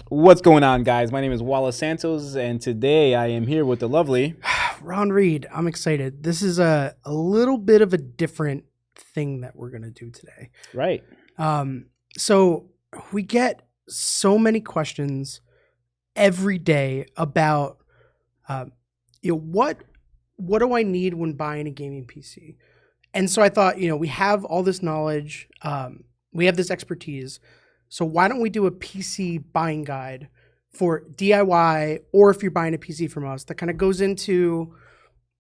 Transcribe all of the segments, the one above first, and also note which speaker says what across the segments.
Speaker 1: What's going on, guys? My name is Wallace Santos, and today I am here with the lovely.
Speaker 2: Ron Reed, I'm excited. This is a little bit of a different thing that we're going to do today.
Speaker 1: Right.
Speaker 2: So we get so many questions every day about, what do I need when buying a gaming PC? And so I thought, we have all this knowledge, we have this expertise. So why don't we do a PC buying guide for DIY, or if you're buying a PC from us, that kind of goes into,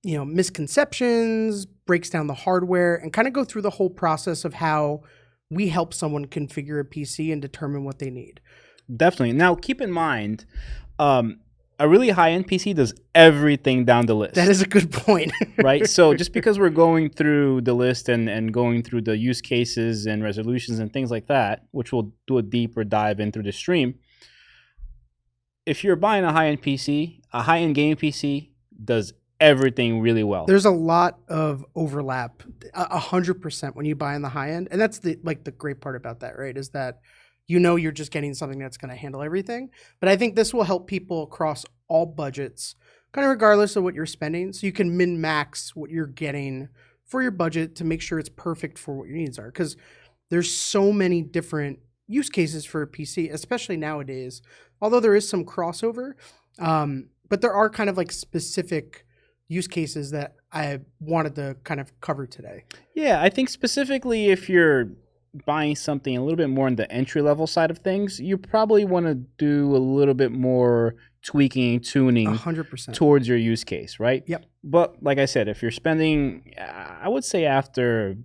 Speaker 2: misconceptions, breaks down the hardware, and kind of go through the whole process of how we help someone configure a PC and determine what they need.
Speaker 1: Definitely. Now, keep in mind, a really high-end PC does everything down the list.
Speaker 2: That is a good point.
Speaker 1: Right? So just because we're going through the list and going through the use cases and resolutions and things like that, which we'll do a deeper dive in through the stream, if you're buying a high-end PC, a high-end gaming PC does everything really well.
Speaker 2: There's a lot of overlap, 100% when you buy on the high end. And that's the great part about that, right? Is that you're just getting something that's going to handle everything. But I think this will help people across all budgets, kind of regardless of what you're spending. So you can min-max what you're getting for your budget to make sure it's perfect for what your needs are. Because there's so many different use cases for a PC, especially nowadays, although there is some crossover. But there are kind of like specific use cases that I wanted to kind of cover today.
Speaker 1: Yeah, I think specifically if you're buying something a little bit more on the entry level side of things, you probably want to do a little bit more tweaking, tuning
Speaker 2: 100%
Speaker 1: towards your use case, right?
Speaker 2: Yep.
Speaker 1: But like I said, if you're spending, I would say after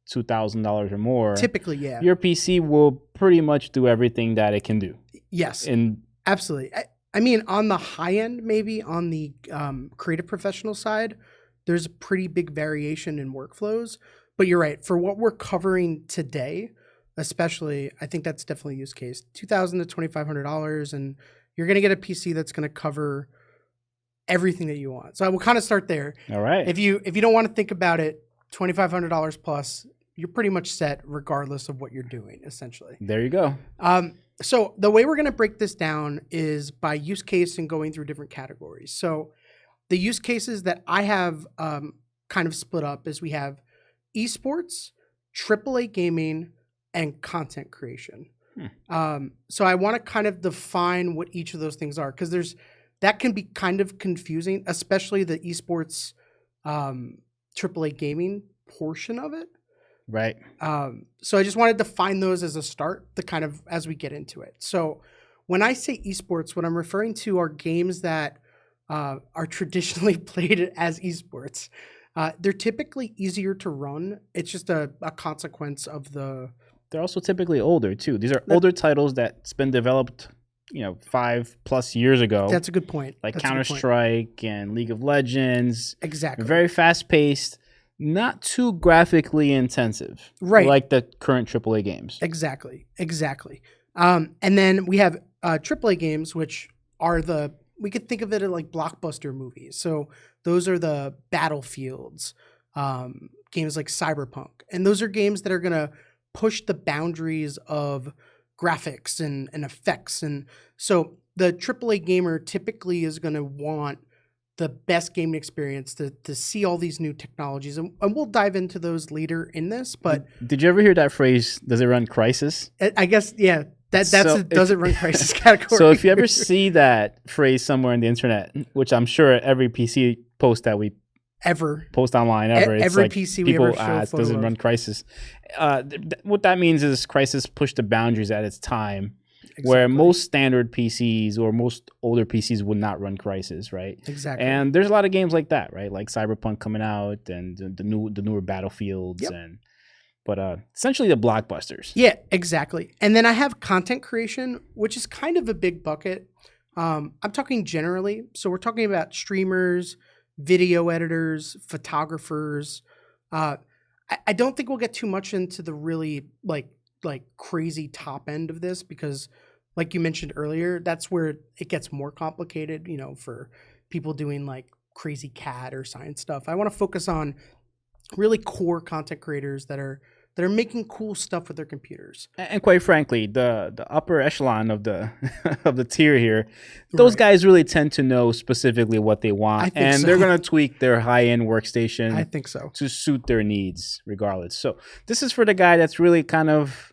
Speaker 1: $2,000 or more,
Speaker 2: typically, yeah,
Speaker 1: your PC will pretty much do everything that it can do.
Speaker 2: Yes,
Speaker 1: and
Speaker 2: absolutely. I mean, on the high end, maybe on the creative professional side, there's a pretty big variation in workflows. But you're right. For what we're covering today, especially, I think that's definitely a use case. $2,000 to $2,500, and you're going to get a PC that's going to cover everything that you want. So I will kind of start there.
Speaker 1: All right.
Speaker 2: If you don't want to think about it, $2,500 plus, you're pretty much set regardless of what you're doing, essentially.
Speaker 1: There you go.
Speaker 2: So the way we're going to break this down is by use case and going through different categories. So the use cases that I have kind of split up is we have esports, AAA gaming, and content creation. So I want to kind of define what each of those things are, because that can be kind of confusing, especially the esports AAA gaming portion of it.
Speaker 1: Right.
Speaker 2: So I just wanted to define those as a start to kind of as we get into it. So when I say esports, what I'm referring to are games that are traditionally played as esports. They're typically easier to run. It's just a consequence of the...
Speaker 1: They're also typically older too. These are older titles that's been developed, 5+ years ago.
Speaker 2: That's a good point.
Speaker 1: Like Counter-Strike and League of Legends.
Speaker 2: Exactly.
Speaker 1: Very fast-paced, not too graphically intensive.
Speaker 2: Right.
Speaker 1: Like the current AAA games.
Speaker 2: Exactly. And then we have AAA games, which are we could think of it as like blockbuster movies. So those are the Battlefields, games like Cyberpunk. And those are games that are going to push the boundaries of graphics and effects. And so the AAA gamer typically is going to want the best gaming experience to see all these new technologies. And we'll dive into those later in this. But
Speaker 1: did you ever hear that phrase, does it run Crysis?
Speaker 2: I guess, yeah. Does it run Crysis category?
Speaker 1: So if you ever see that phrase somewhere on the internet, which I'm sure every PC post that we post online it's
Speaker 2: every
Speaker 1: like
Speaker 2: PC
Speaker 1: people
Speaker 2: we ever show
Speaker 1: doesn't run Crysis. What that means is Crysis pushed the boundaries at its time, where most standard PCs or most older PCs would not run Crysis, right?
Speaker 2: Exactly.
Speaker 1: And there's a lot of games like that, right? Like Cyberpunk coming out and the newer Battlefields but essentially the blockbusters.
Speaker 2: Yeah, exactly. And then I have content creation, which is kind of a big bucket. I'm talking generally. So we're talking about streamers, video editors, photographers. I don't think we'll get too much into the really like crazy top end of this, because like you mentioned earlier, that's where it gets more complicated, for people doing like crazy CAD or science stuff. I want to focus on really core content creators that are that are making cool stuff with their computers.
Speaker 1: And quite frankly, the upper echelon of the of the tier here, those
Speaker 2: Right.
Speaker 1: guys really tend to know specifically what they
Speaker 2: I
Speaker 1: want,
Speaker 2: think
Speaker 1: and
Speaker 2: so.
Speaker 1: they're gonna tweak their high-end workstation
Speaker 2: I think so.
Speaker 1: to suit their needs, regardless. So this is for the guy that's really kind of,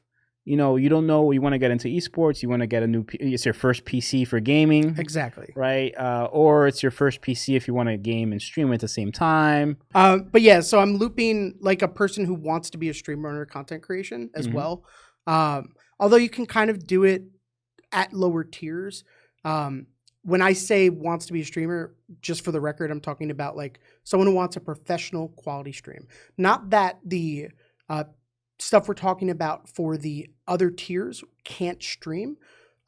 Speaker 1: you know, you don't know, you want to get into esports, you want to get a new, it's your first PC for gaming,
Speaker 2: Exactly.
Speaker 1: right? Or it's your first PC if you want to game and stream at the same time.
Speaker 2: But yeah, so I'm looping like a person who wants to be a streamer or content creation as
Speaker 1: Mhm.
Speaker 2: well. Although you can kind of do it at lower tiers. When I say wants to be a streamer, just for the record, I'm talking about like someone who wants a professional quality stream. Not that the stuff we're talking about for the other tiers can't stream.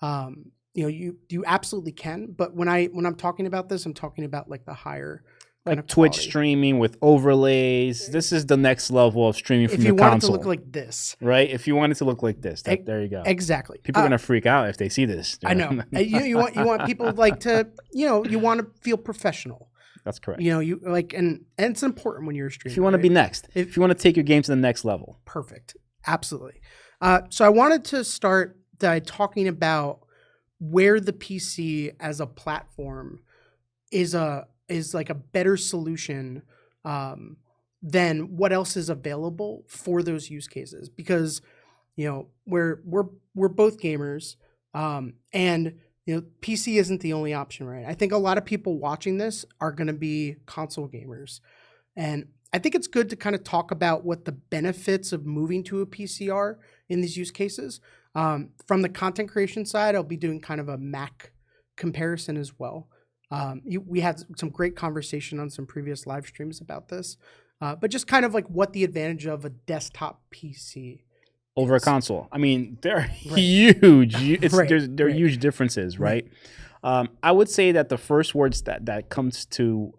Speaker 2: You know, you absolutely can, but when I'm talking about this, I'm talking about like the higher kind
Speaker 1: Like
Speaker 2: of
Speaker 1: Twitch
Speaker 2: quality.
Speaker 1: streaming with overlays. This is the next level of streaming from
Speaker 2: If
Speaker 1: your
Speaker 2: you want
Speaker 1: console,
Speaker 2: it to look like this,
Speaker 1: right? If you want it to look like this, there you go.
Speaker 2: exactly.
Speaker 1: People are gonna freak out if they see this.
Speaker 2: I know. You want people like to, you know, you want to feel professional.
Speaker 1: That's correct.
Speaker 2: You know, you like, and it's important when you're a streamer.
Speaker 1: If you want to be next, if you want to take your game to the next level.
Speaker 2: Perfect. Absolutely. So I wanted to start by talking about where the PC as a platform is like a better solution than what else is available for those use cases, because you know we're both gamers, and you know PC isn't the only option, right? I think a lot of people watching this are going to be console gamers, and I think it's good to kind of talk about what the benefits of moving to a PC are in these use cases. From the content creation side, I'll be doing kind of a Mac comparison as well. We had some great conversation on some previous live streams about this, but just kind of like what the advantage of a desktop PC
Speaker 1: Over a
Speaker 2: is.
Speaker 1: console. I mean, they're huge.
Speaker 2: Right,
Speaker 1: There are
Speaker 2: right.
Speaker 1: huge differences, right? I would say that the first words that comes to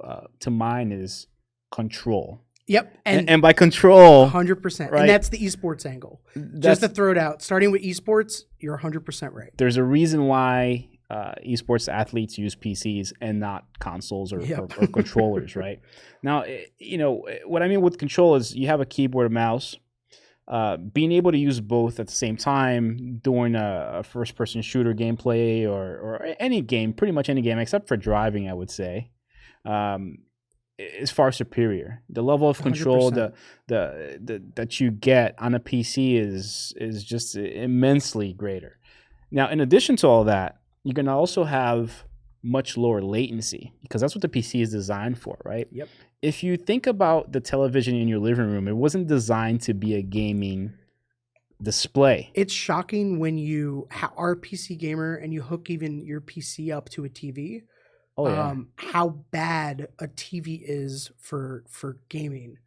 Speaker 1: mind is control.
Speaker 2: Yep,
Speaker 1: And by control,
Speaker 2: 100%,
Speaker 1: right?
Speaker 2: and that's the esports angle. Just to throw it out, starting with esports, you're 100% right.
Speaker 1: there's a reason why esports athletes use PCs and not consoles or controllers, right? Now, you know, what I mean with control is you have a keyboard and mouse. Being able to use both at the same time during a first-person shooter gameplay or any game, pretty much any game except for driving, I would say, is far superior. The level of control
Speaker 2: 100%.
Speaker 1: that you get on a PC is just immensely greater. Now, in addition to all that, you're going to also have much lower latency because that's what the PC is designed for, right?
Speaker 2: Yep.
Speaker 1: If you think about the television in your living room, it wasn't designed to be a gaming display.
Speaker 2: It's shocking when you are a PC gamer and you hook even your PC up to a TV.
Speaker 1: Oh yeah.
Speaker 2: How bad a TV is for gaming,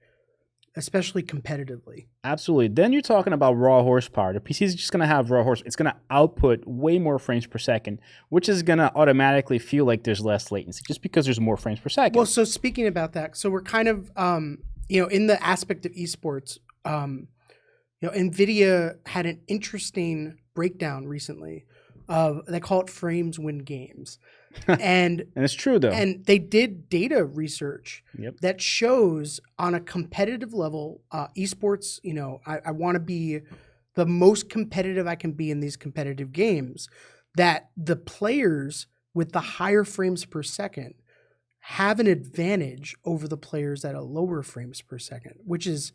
Speaker 2: especially competitively.
Speaker 1: Absolutely. Then you're talking about raw horsepower. The PC is just going to have raw horsepower. It's going to output way more frames per second, which is going to automatically feel like there's less latency just because there's more frames per second.
Speaker 2: Well, so speaking about that, so we're kind of, you know, in the aspect of esports, you know, NVIDIA had an interesting breakdown recently of, they call it frames win games. And
Speaker 1: it's true though.
Speaker 2: And they did data research
Speaker 1: Yep.
Speaker 2: that shows on a competitive level, esports, you know, I want to be the most competitive I can be in these competitive games, that the players with the higher frames per second have an advantage over the players at a lower frames per second, which is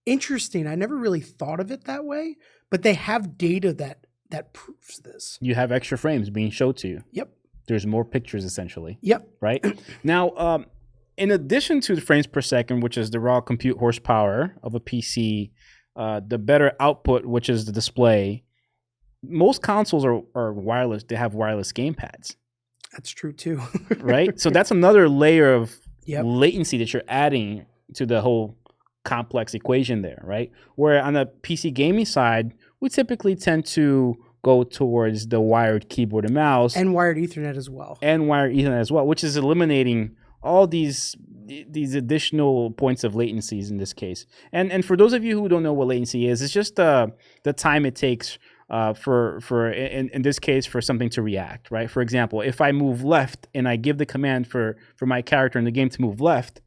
Speaker 2: interesting. I never really thought of it that way, but they have data that proves this.
Speaker 1: You have extra frames being showed to you.
Speaker 2: Yep.
Speaker 1: There's more pictures essentially.
Speaker 2: Yep.
Speaker 1: Right? Now, in addition to the frames per second, which is the raw compute horsepower of a PC, the better output, which is the display, most consoles are wireless. They have wireless gamepads.
Speaker 2: That's true too.
Speaker 1: Right? So that's another layer of
Speaker 2: Yep.
Speaker 1: latency that you're adding to the whole complex equation there, right? Where on the PC gaming side, we typically tend to go towards the wired keyboard and mouse
Speaker 2: And wired Ethernet as well.
Speaker 1: and wired Ethernet as well, which is eliminating all these additional points of latencies in this case. And for those of you who don't know what latency is, it's just the time it takes in this case for something to react, right? For example, if I move left and I give the command for my character in the game to move left,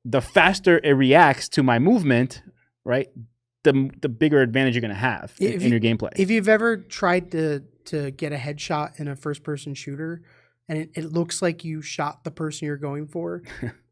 Speaker 1: the faster it reacts to my movement, right? the bigger advantage you're going to have in your gameplay.
Speaker 2: If you've ever tried to get a headshot in a first-person shooter, and it looks like you shot the person you're going for,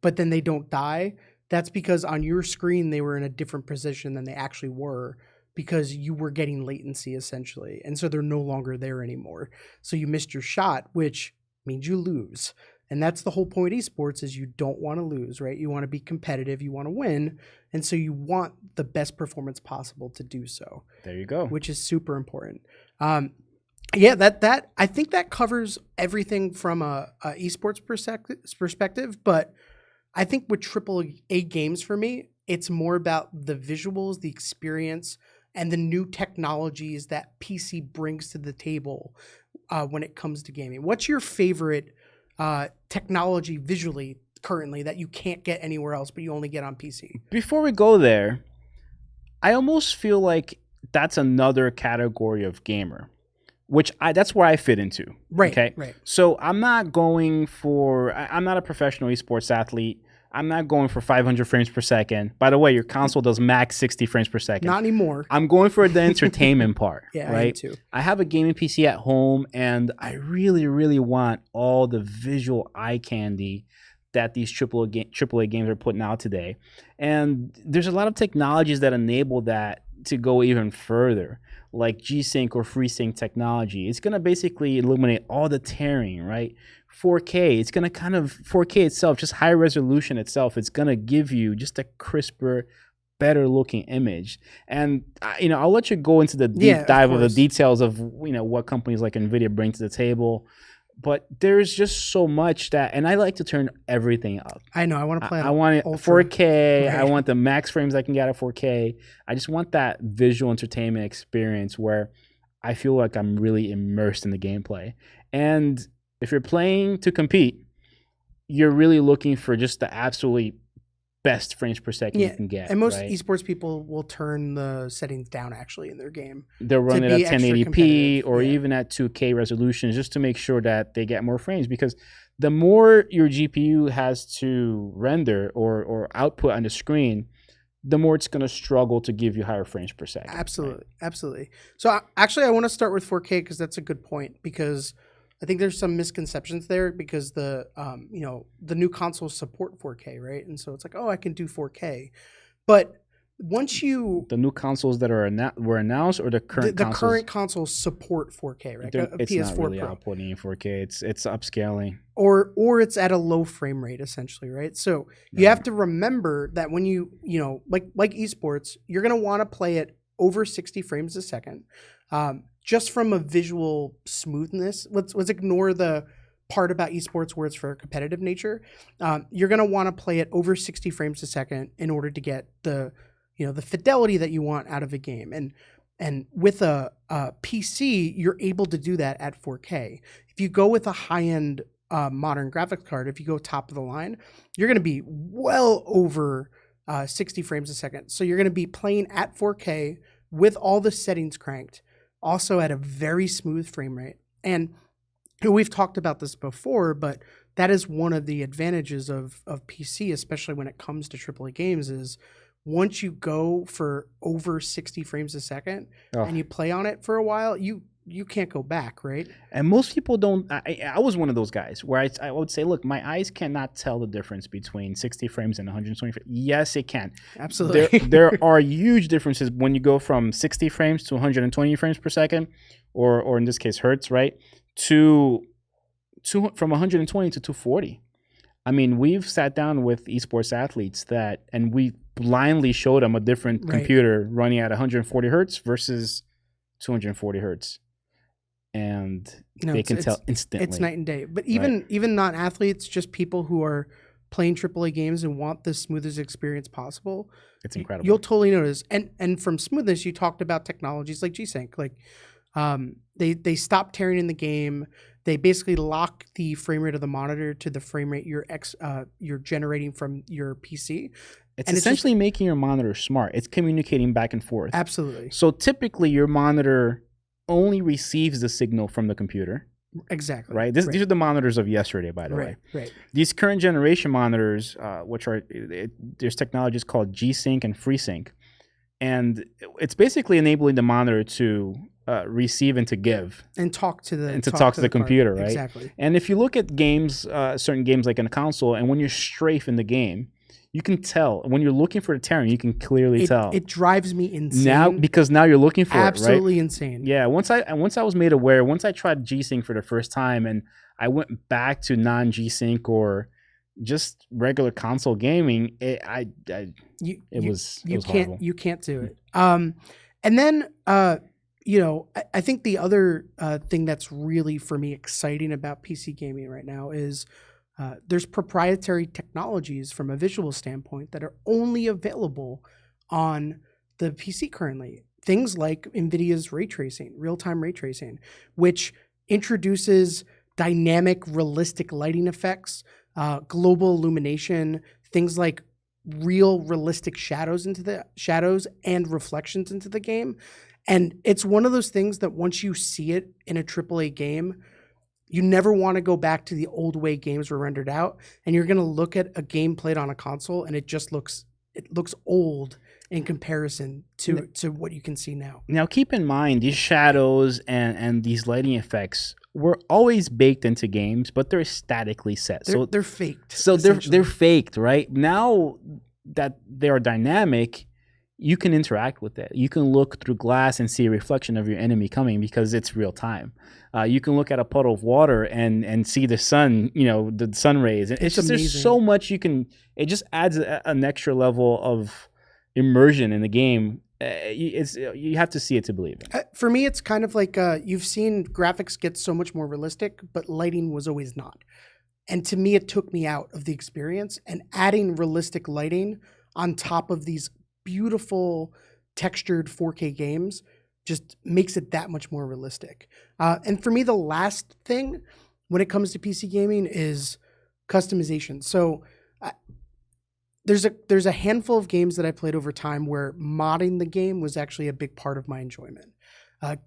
Speaker 2: but then they don't die, that's because on your screen they were in a different position than they actually were, because you were getting latency essentially, and so they're no longer there anymore. So you missed your shot, which means you lose. And that's the whole point of esports, is you don't want to lose, right? You want to be competitive, you want to win, and so you want the best performance possible to do so.
Speaker 1: There you go.
Speaker 2: Which is super important. Yeah, that I think that covers everything from a esports perspective, but I think with AAA games for me, it's more about the visuals, the experience, and the new technologies that PC brings to the table when it comes to gaming. What's your favorite technology visually currently that you can't get anywhere else, but you only get on PC?
Speaker 1: Before we go there, I almost feel like that's another category of gamer, which that's where I fit into.
Speaker 2: Right.
Speaker 1: Okay.
Speaker 2: Right.
Speaker 1: So I'm not a professional esports athlete. I'm not going for 500 frames per second. By the way, your console does max 60 frames per second.
Speaker 2: Not anymore.
Speaker 1: I'm going for the entertainment part.
Speaker 2: Yeah,
Speaker 1: right?
Speaker 2: I am too.
Speaker 1: I have a gaming PC at home, and I really, really want all the visual eye candy that these AAA games are putting out today. And there's a lot of technologies that enable that to go even further, like G-Sync or FreeSync technology. It's going to basically eliminate all the tearing, right? 4K, it's going to 4K itself, just high resolution itself, it's going to give you just a crisper, better looking image. And I'll let you go into the deep dive of the details of what companies like NVIDIA bring to the table. But there's just so much and I like to turn everything up.
Speaker 2: I know. I want to play.
Speaker 1: I want it
Speaker 2: ultra.
Speaker 1: 4K.
Speaker 2: Right.
Speaker 1: I want the max frames I can get at 4K. I just want that visual entertainment experience where I feel like I'm really immersed in the gameplay. And if you're playing to compete, you're really looking for just the absolutely best frames per second you can get.
Speaker 2: And most esports people will turn the settings down actually in their game.
Speaker 1: They'll run it at 1080p or even at 2K resolution just to make sure that they get more frames, because the more your GPU has to render or output on the screen, the more it's going to struggle to give you higher frames per second.
Speaker 2: Absolutely. Right? Absolutely. So actually I want to start with 4K because that's a good point, because I think there's some misconceptions there, because the new consoles support 4K, right? And so it's like, oh, I can do 4K, but once the
Speaker 1: new consoles that were announced, or the
Speaker 2: current consoles support 4K, right?
Speaker 1: It's
Speaker 2: PS4
Speaker 1: not really
Speaker 2: Pro.
Speaker 1: outputting in 4K. It's upscaling,
Speaker 2: or it's at a low frame rate essentially, right? So you have to remember that when you like esports, you're gonna want to play it over 60 frames a second. Just from a visual smoothness, let's ignore the part about esports where it's for a competitive nature. You're going to want to play it over 60 frames a second in order to get the fidelity that you want out of a game. And with a PC, you're able to do that at 4K. If you go with a high-end modern graphics card, if you go top of the line, you're going to be well over 60 frames a second. So you're going to be playing at 4K with all the settings cranked, also at a very smooth frame rate. And we've talked about this before, but that is one of the advantages of PC, especially when it comes to AAA games, is once you go for over 60 frames a second and you play on it for a while, you can't go back, right?
Speaker 1: And most people don't. I was one of those guys where I would say, look, my eyes cannot tell the difference between 60 frames and 120 frames. Yes, it can.
Speaker 2: Absolutely.
Speaker 1: There are huge differences when you go from 60 frames to 120 frames per second, or in this case, hertz, right? From 120 to 240. I mean, we've sat down with esports athletes and we blindly showed them a different computer running at 140 hertz versus 240 hertz. And they can tell instantly.
Speaker 2: It's night and day. But even non-athletes, just people who are playing AAA games and want the smoothest experience possible,
Speaker 1: it's incredible.
Speaker 2: You'll totally notice. And from smoothness, you talked about technologies like G-Sync. Like they stop tearing in the game. They basically lock the frame rate of the monitor to the frame rate you're generating from your PC.
Speaker 1: It's essentially making your monitor smart. It's communicating back and forth.
Speaker 2: Absolutely.
Speaker 1: So typically your monitor only receives the signal from the computer.
Speaker 2: Exactly.
Speaker 1: Right? These are the monitors of yesterday, by the way.
Speaker 2: Right.
Speaker 1: These current generation monitors, there's technologies called G-Sync and FreeSync. and it's basically enabling the monitor to receive and to give
Speaker 2: and talk to the
Speaker 1: the computer, right?
Speaker 2: Exactly.
Speaker 1: And if you look at games, certain games like in a console, and when you're strafe in the game, you can tell. When you're looking for the Terran, you can clearly tell.
Speaker 2: It drives me insane.
Speaker 1: Now, because now you're looking for
Speaker 2: absolutely
Speaker 1: it, right?
Speaker 2: insane.
Speaker 1: Yeah. Once I was made aware, once I tried G-Sync for the first time, and I went back to non-G-Sync or just regular console gaming, it was horrible.
Speaker 2: You can't do it. And then I think the other thing that's really for me exciting about PC gaming right now is there's proprietary technologies from a visual standpoint that are only available on the PC currently. Things like NVIDIA's ray tracing, real-time ray tracing, which introduces dynamic, realistic lighting effects, global illumination, things like real realistic shadows and reflections into the game. And it's one of those things that once you see it in a AAA game, you never want to go back to the old way games were rendered out. And you're going to look at a game played on a console and it looks old in comparison to what you can see now.
Speaker 1: Now, keep in mind, these shadows and these lighting effects were always baked into games, but they're statically set.
Speaker 2: They're faked.
Speaker 1: So they're faked, right? Now that they are dynamic, you can interact with it. You can look through glass and see a reflection of your enemy coming because it's real time. You can look at a puddle of water and see the sun, the sun rays. It's just, there's so much you can. It just adds an extra level of immersion in the game. You have to see it to believe it.
Speaker 2: For me, it's kind of like you've seen graphics get so much more realistic, but lighting was always not. And to me, it took me out of the experience. And adding realistic lighting on top of these beautiful textured 4K games just makes it that much more realistic. And for me, the last thing when it comes to PC gaming is customization. So there's a handful of games that I played over time where modding the game was actually a big part of my enjoyment.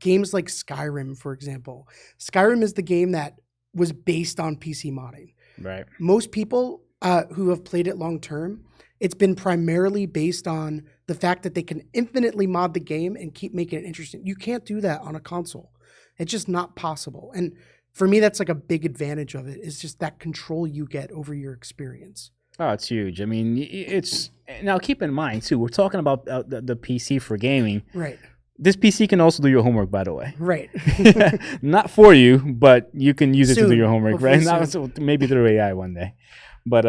Speaker 2: Games like Skyrim, for example. Skyrim is the game that was based on PC modding.
Speaker 1: Right.
Speaker 2: Most people who have played it long term, it's been primarily based on the fact that they can infinitely mod the game and keep making it interesting. You can't do that on a console. It's just not possible. And for me, that's like a big advantage of it, is just that control you get over your experience.
Speaker 1: Oh, it's huge. I mean, it's now keep in mind too. We're talking about the PC for gaming.
Speaker 2: Right.
Speaker 1: This PC can also do your homework, by the way.
Speaker 2: Right.
Speaker 1: Not for you, but you can use it to do your homework,
Speaker 2: hopefully
Speaker 1: right? Not, maybe through AI one day. But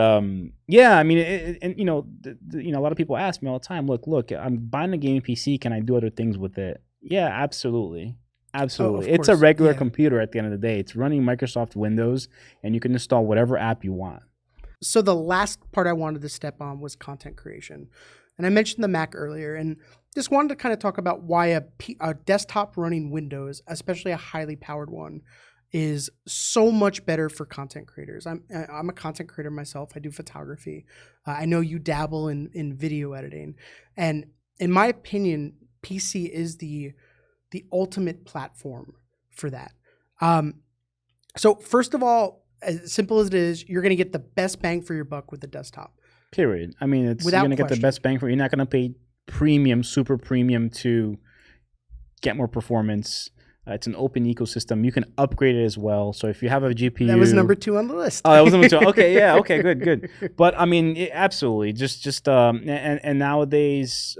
Speaker 1: yeah, I mean, a lot of people ask me all the time, look, I'm buying a gaming PC. Can I do other things with it? Yeah, absolutely. Absolutely. It's a regular computer at the end of the day. It's running Microsoft Windows, and you can install whatever app you want.
Speaker 2: So the last part I wanted to step on was content creation. And I mentioned the Mac earlier, and just wanted to kind of talk about why a desktop running Windows, especially a highly powered one, is so much better for content creators. I'm a content creator myself. I do photography. I know you dabble in video editing. And in my opinion, PC is the ultimate platform for that. So first of all, as simple as it is, you're going to get the best bang for your buck with the desktop.
Speaker 1: Period. I mean, you're going to get the best bang for it. You're not going to pay premium, super premium to get more performance. It's an open ecosystem. You can upgrade it as well. So if you have a GPU...
Speaker 2: That was number 2 on the list.
Speaker 1: Oh, that was number 2. Okay, yeah. Okay, good. But, I mean, absolutely. And nowadays,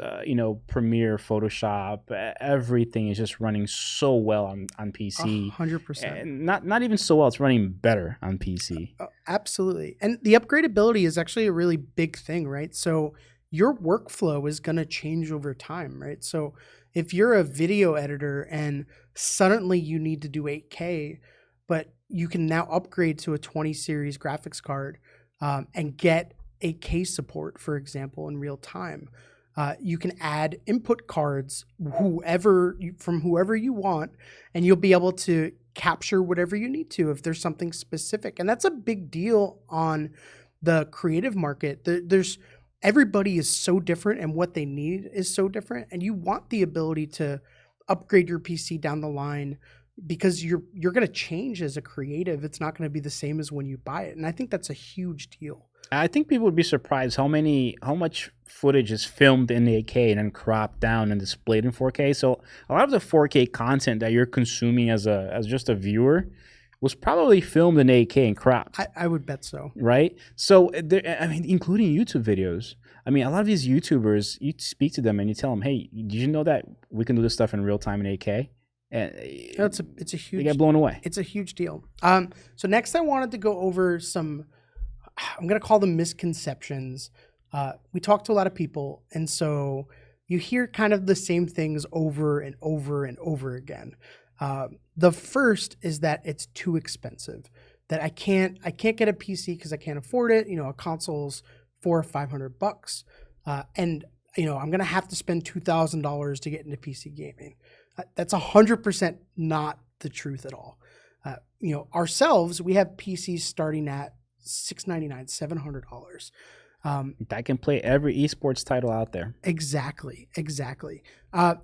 Speaker 1: Premiere, Photoshop, everything is just running so well on PC.
Speaker 2: 100%.
Speaker 1: And not even so well. It's running better on PC.
Speaker 2: Absolutely. And the upgradability is actually a really big thing, right? So your workflow is going to change over time, right? So if you're a video editor and suddenly you need to do 8K, but you can now upgrade to a 20 series graphics card and get 8K support, for example, in real time. You can add input cards from whoever you want, and you'll be able to capture whatever you need to if there's something specific. And that's a big deal on the creative market. Everybody is so different, and what they need is so different. And you want the ability to upgrade your PC down the line because you're going to change as a creative. It's not going to be the same as when you buy it. And I think that's a huge deal.
Speaker 1: I think people would be surprised how much footage is filmed in 8K and then cropped down and displayed in 4K. So a lot of the 4K content that you're consuming as just a viewer was probably filmed in 8K and cropped.
Speaker 2: I would bet so.
Speaker 1: Right? So, I mean, including YouTube videos. I mean, a lot of these YouTubers, you speak to them and you tell them, "Hey, did you know that we can do this stuff in real time in 8K?" And
Speaker 2: It's a
Speaker 1: they
Speaker 2: huge.
Speaker 1: get blown away.
Speaker 2: It's a huge deal. So next I wanted to go over some, I'm gonna call them misconceptions. We talk to a lot of people, and so you hear kind of the same things over and over and over again. The first is that it's too expensive. That I can't get a PC because I can't afford it. You know, a console's $400 or $500, and you know I'm gonna have to spend $2,000 to get into PC gaming. That's 100% not the truth at all. You know, ourselves, we have PCs starting at $699, $700.
Speaker 1: That can play every esports title out there.
Speaker 2: Exactly.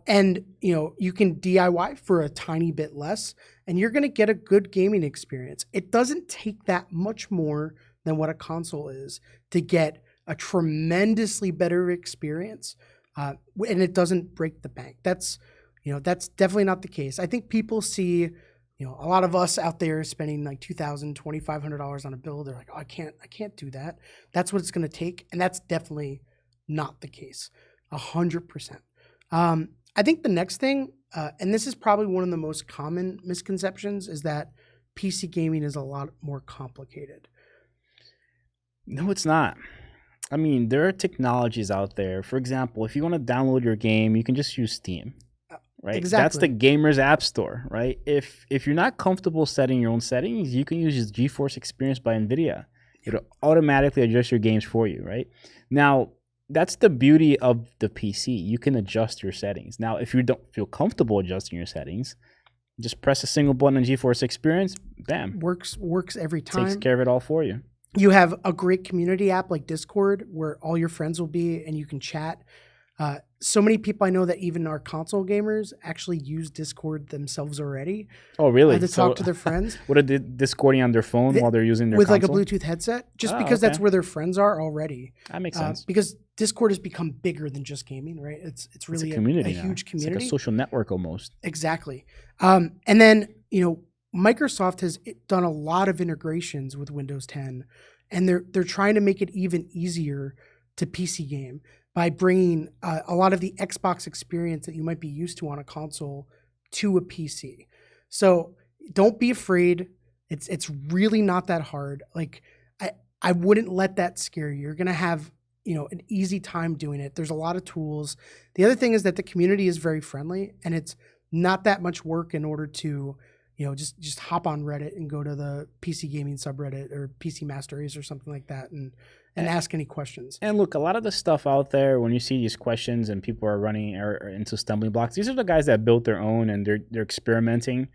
Speaker 2: And you know, you can DIY for a tiny bit less, and you're going to get a good gaming experience. It doesn't take that much more than what a console is to get a tremendously better experience, and it doesn't break the bank. That's definitely not the case. I think people see, you know, a lot of us out there spending like $2,000, $2,500 on a build. They're like, oh, I can't do that. That's what it's going to take, and that's definitely not the case. 100%. I think the next thing, and this is probably one of the most common misconceptions, is that PC gaming is a lot more complicated.
Speaker 1: No, it's not. I mean, there are technologies out there. For example, if you want to download your game, you can just use Steam. Right?
Speaker 2: Exactly.
Speaker 1: That's the gamer's app store, right? If you're not comfortable setting your own settings, you can use GeForce Experience by NVIDIA. It'll automatically adjust your games for you, right? Now, that's the beauty of the PC. You can adjust your settings. Now, if you don't feel comfortable adjusting your settings, just press a single button on GeForce Experience, bam.
Speaker 2: Works every time.
Speaker 1: Takes care of it all for you.
Speaker 2: You have a great community app like Discord where all your friends will be and you can chat. So many people I know that even are console gamers actually use Discord themselves already.
Speaker 1: Oh, really?
Speaker 2: To talk to their friends.
Speaker 1: What are they discording on their phone while they're using their
Speaker 2: with
Speaker 1: console?
Speaker 2: like a Bluetooth headset, just because that's where their friends are already.
Speaker 1: That makes sense.
Speaker 2: Because Discord has become bigger than just gaming, right? It's really
Speaker 1: a community,
Speaker 2: a huge community.
Speaker 1: It's like a social network almost.
Speaker 2: Exactly. And then, you know, Microsoft has done a lot of integrations with Windows 10, and they're trying to make it even easier to PC game by bringing a lot of the Xbox experience that you might be used to on a console to a PC. So don't be afraid. It's really not that hard. Like I wouldn't let that scare you. You're gonna have, you know, an easy time doing it. There's a lot of tools. The other thing is that the community is very friendly, and it's not that much work in order to, you know, just hop on Reddit and go to the PC gaming subreddit or PC Master Race or something like that and ask any questions.
Speaker 1: And look, a lot of the stuff out there, when you see these questions and people are running or into stumbling blocks, these are the guys that built their own and they're experimenting.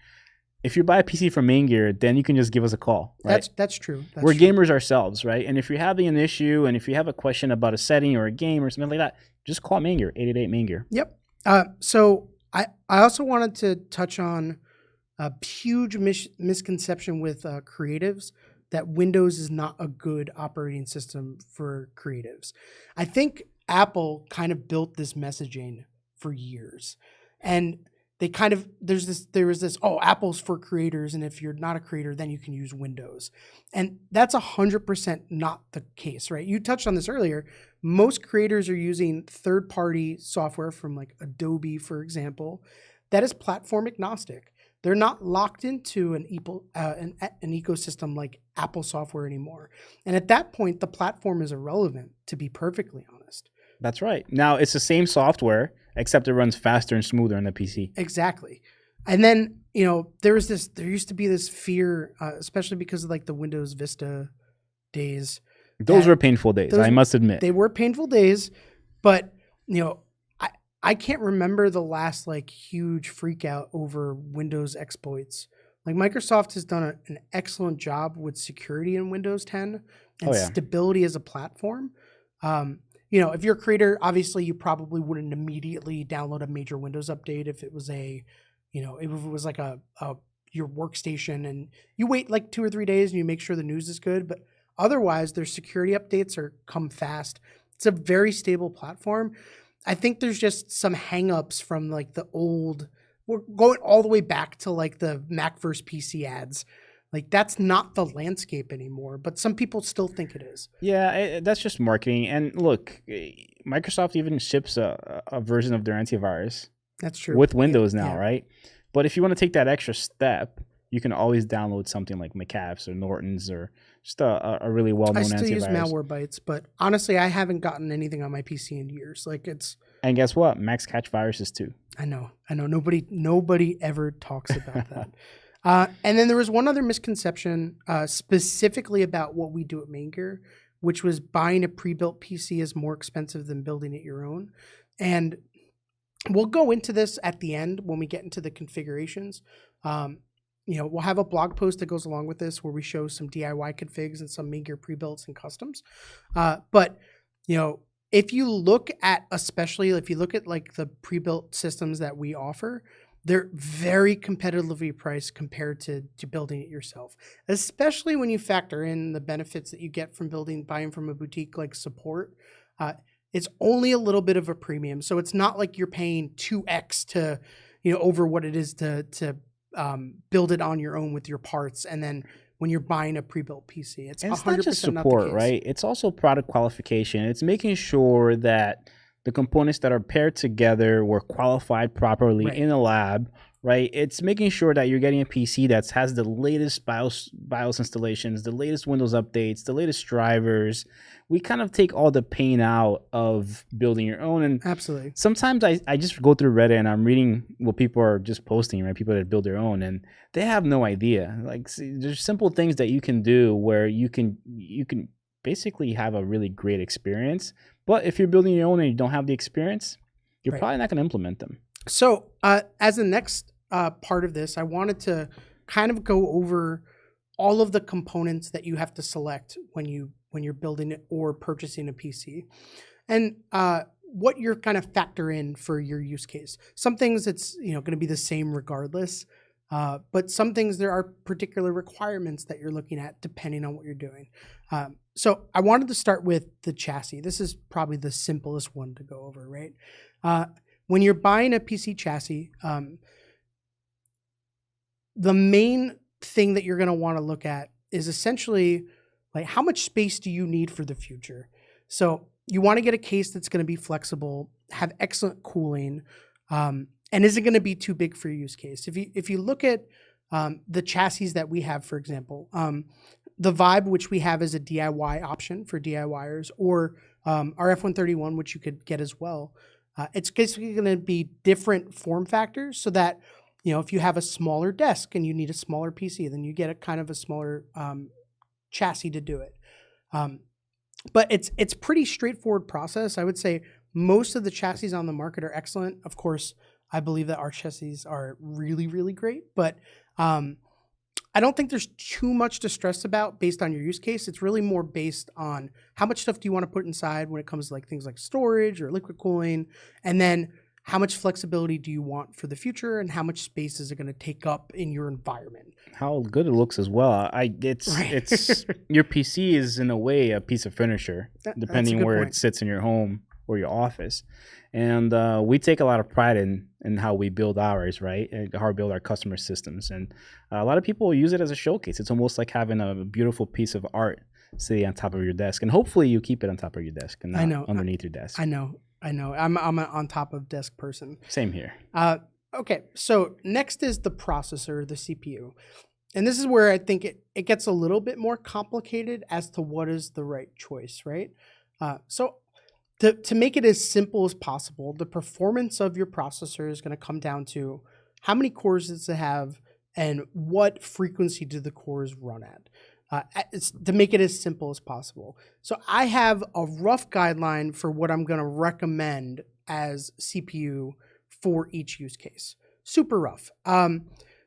Speaker 1: If you buy a PC from Main Gear, then you can just give us a call. Right?
Speaker 2: That's true.
Speaker 1: We're gamers ourselves, right? And if you're having an issue and if you have a question about a setting or a game or something like that, just call Main Gear, 888 Main Gear.
Speaker 2: Yep. So I also wanted to touch on a huge misconception with creatives, that Windows is not a good operating system for creatives. I think Apple kind of built this messaging for years, and they kind of there was this Apple's for creators, and if you're not a creator, then you can use Windows, and that's 100% not the case, right? You touched on this earlier. Most creators are using third-party software from like Adobe, for example, that is platform agnostic. They're not locked into an ecosystem like Apple software anymore. And at that point, the platform is irrelevant, to be perfectly honest.
Speaker 1: That's right. Now, it's the same software, except it runs faster and smoother on the PC.
Speaker 2: Exactly. And then, you know, there used to be this fear, especially because of like the Windows Vista days.
Speaker 1: Those were painful days, I must admit.
Speaker 2: They were painful days, but, you know, I can't remember the last like huge freak out over Windows exploits. Like Microsoft has done an excellent job with security in Windows 10 and stability as a platform. You know, if you're a creator, obviously you probably wouldn't immediately download a major Windows update if it was if it was like your workstation, and you wait like 2 or 3 days and you make sure the news is good. But Otherwise, their security updates come fast. It's a very stable platform. I think there's just some hangups from like the old. We're going all the way back to like the Mac versus PC ads. Like that's not the landscape anymore, but some people still think it is.
Speaker 1: Yeah, that's just marketing. And look, Microsoft even ships a version of their antivirus
Speaker 2: That's true.
Speaker 1: with Windows now,
Speaker 2: Yeah.
Speaker 1: right? But if you want to take that extra step, you can always download something like McAfee's or Norton's or just a really well-known
Speaker 2: I
Speaker 1: antivirus.
Speaker 2: still use Malwarebytes, but honestly, I haven't gotten anything on my PC in years. Like it's.
Speaker 1: And guess what? Macs catch viruses too.
Speaker 2: I know. Nobody ever talks about that. And then there was one other misconception specifically about what we do at Maingear, which was buying a pre-built PC is more expensive than building it your own. And we'll go into this at the end when we get into the configurations. We'll have a blog post that goes along with this where we show some DIY configs and some Maingear pre-builts and customs. But if you look at like the pre-built systems that we offer, they're very competitively priced compared to building it yourself, especially when you factor in the benefits that you get from buying from a boutique like Support. It's only a little bit of a premium. So it's not like you're paying 2x to, over what it is to build it on your own with your parts. And then when you're buying a pre-built PC, it's 100%
Speaker 1: not just
Speaker 2: not the
Speaker 1: support,
Speaker 2: case.
Speaker 1: right? It's also product qualification. It's making sure that the components that are paired together were qualified properly in a lab, right? It's making sure that you're getting a PC that has the latest BIOS installations, the latest Windows updates, the latest drivers. We kind of take all the pain out of building your own. And
Speaker 2: absolutely,
Speaker 1: sometimes I just go through Reddit and I'm reading what people are just posting, right? People that build their own, and they have no idea. Like, there's simple things that you can do where you can basically have a really great experience. But if you're building your own and you don't have the experience, you're probably not going to implement them.
Speaker 2: So as the next part of this, I wanted to kind of go over all of the components that you have to select when you're building it or purchasing a PC, and what you're kind of factor in for your use case. Some things it's going to be the same regardless, but some things there are particular requirements that you're looking at depending on what you're doing. So I wanted to start with the chassis. This is probably the simplest one to go over, right? When you're buying a PC chassis, the main thing that you're going to want to look at is essentially like how much space do you need for the future? So you want to get a case that's going to be flexible, have excellent cooling, and isn't going to be too big for your use case. If you look at the chassis that we have, for example, the Vibe, which we have as a DIY option for DIYers, or our F131, which you could get as well. It's basically going to be different form factors so that, if you have a smaller desk and you need a smaller PC, then you get a kind of a smaller chassis to do it. But it's pretty straightforward process. I would say most of the chassis on the market are excellent. Of course, I believe that our chassis are really, really great, but I don't think there's too much to stress about based on your use case. It's really more based on how much stuff do you want to put inside when it comes to like things like storage or liquid cooling, and then how much flexibility do you want for the future, and how much space is it going to take up in your environment?
Speaker 1: How good it looks as well. It's your PC is in a way a piece of furniture, depending where it sits in your home or your office. And we take a lot of pride in how we build ours, right? And how we build our customer systems. And a lot of people use it as a showcase. It's almost like having a beautiful piece of art sitting on top of your desk. And hopefully you keep it on top of your desk and not underneath your desk.
Speaker 2: I know. I'm an on top of desk person.
Speaker 1: Same here.
Speaker 2: Okay, so next is the processor, the CPU. And this is where I think it gets a little bit more complicated as to what is the right choice, right? So to make it as simple as possible, the performance of your processor is going to come down to how many cores does it have and what frequency do the cores run at. It's to make it as simple as possible. So I have a rough guideline for what I'm going to recommend as CPU for each use case. Super rough.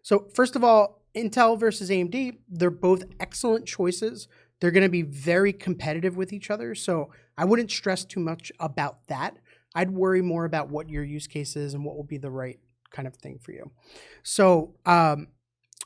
Speaker 2: So first of all, Intel versus AMD, they're both excellent choices. They're going to be very competitive with each other. So I wouldn't stress too much about that. I'd worry more about what your use case is and what will be the right kind of thing for you. So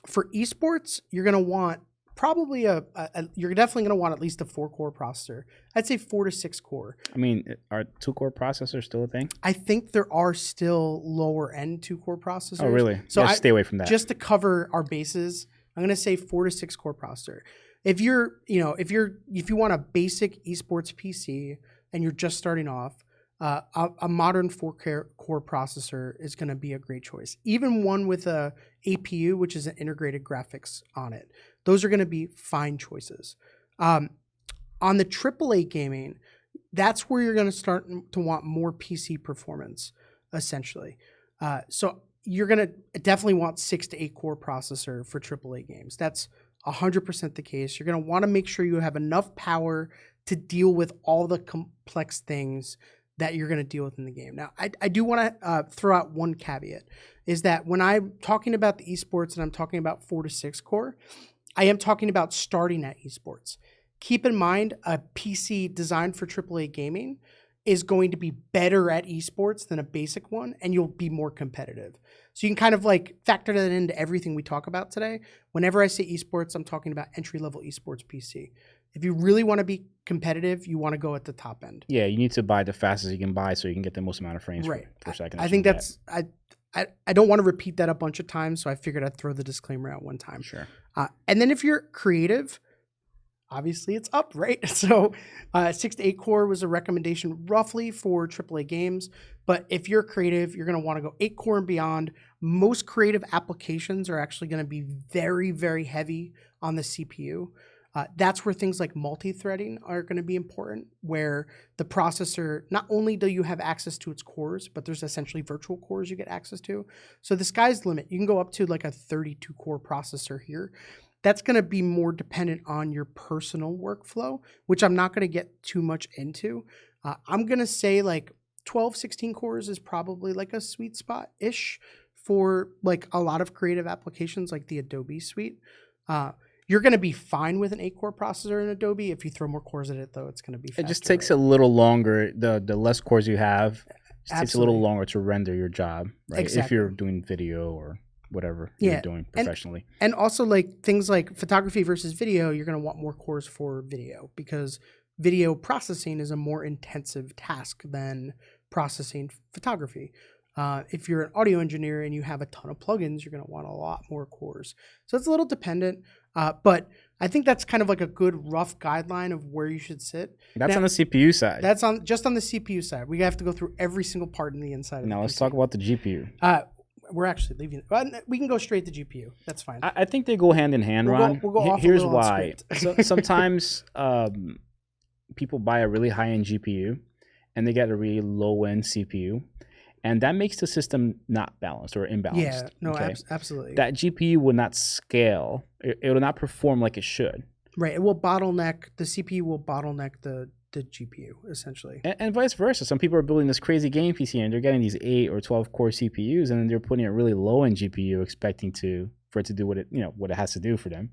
Speaker 2: for esports, you're going to want probably you're definitely going to want at least a 4-core processor. I'd say 4 to 6 core.
Speaker 1: I mean, are 2-core processors still a thing?
Speaker 2: I think there are still lower end 2-core processors.
Speaker 1: Oh, really?
Speaker 2: So
Speaker 1: yeah, stay away from that.
Speaker 2: Just to cover our bases, I'm going to say 4 to 6 core processor. If you want a basic esports PC and you're just starting off, a modern 4-core processor is going to be a great choice. Even one with a APU, which is an integrated graphics on it, those are going to be fine choices. On the AAA gaming, that's where you're going to start to want more PC performance, essentially. So you're going to definitely want 6 to 8 core processor for AAA games. That's 100% the case. You're going to want to make sure you have enough power to deal with all the complex things that you're going to deal with in the game. Now, I do want to throw out one caveat, is that when I'm talking about the esports and I'm talking about 4 to 6 core, I am talking about starting at esports. Keep in mind, a PC designed for AAA gaming is going to be better at esports than a basic one, and you'll be more competitive. So you can kind of like factor that into everything we talk about today. Whenever I say esports, I'm talking about entry-level esports PC. If you really want to be competitive, you want to go at the top end.
Speaker 1: Yeah, you need to buy the fastest you can buy so you can get the most amount of frames per second.
Speaker 2: I think that's I don't want to repeat that a bunch of times, so I figured I'd throw the disclaimer out one time.
Speaker 1: Sure.
Speaker 2: And then if you're creative, obviously it's up, right? So 6 to 8 core was a recommendation roughly for AAA games. But if you're creative, you're going to want to go 8 core and beyond. Most creative applications are actually going to be very, very heavy on the CPU. That's where things like multi-threading are going to be important, where the processor, not only do you have access to its cores, but there's essentially virtual cores you get access to. So the sky's the limit. You can go up to like a 32-core processor here. That's going to be more dependent on your personal workflow, which I'm not going to get too much into. I'm going to say like 12, 16 cores is probably like a sweet spot-ish for like a lot of creative applications like the Adobe suite. You're going to be fine with an 8-core processor in Adobe. If you throw more cores at it, though, it's going to be faster.
Speaker 1: It just takes a little longer. The less cores you have, it takes a little longer to render your job, right?
Speaker 2: Exactly.
Speaker 1: If you're doing video or whatever you're doing professionally.
Speaker 2: And also like things like photography versus video, you're going to want more cores for video because video processing is a more intensive task than processing photography. If you're an audio engineer and you have a ton of plugins, you're going to want a lot more cores. So it's a little dependent, but I think that's kind of like a good rough guideline of where you should sit.
Speaker 1: That's on the CPU side.
Speaker 2: That's just on the CPU side. We have to go through every single part in the inside.
Speaker 1: Now let's talk about the GPU.
Speaker 2: We're actually leaving. We can go straight to GPU. That's fine.
Speaker 1: I think they go hand in hand, Ron.
Speaker 2: We'll go off
Speaker 1: Here's
Speaker 2: a little
Speaker 1: why. So sometimes people buy a really high-end GPU and they get a really low-end CPU. And that makes the system not balanced or imbalanced.
Speaker 2: Yeah, no, absolutely.
Speaker 1: That GPU will not scale. It will not perform like it should.
Speaker 2: Right. It will bottleneck. The CPU will bottleneck the GPU, essentially.
Speaker 1: And vice versa. Some people are building this crazy game PC and they're getting these 8 or 12 core CPUs and then they're putting a really low-end GPU expecting for it to do what it has to do for them.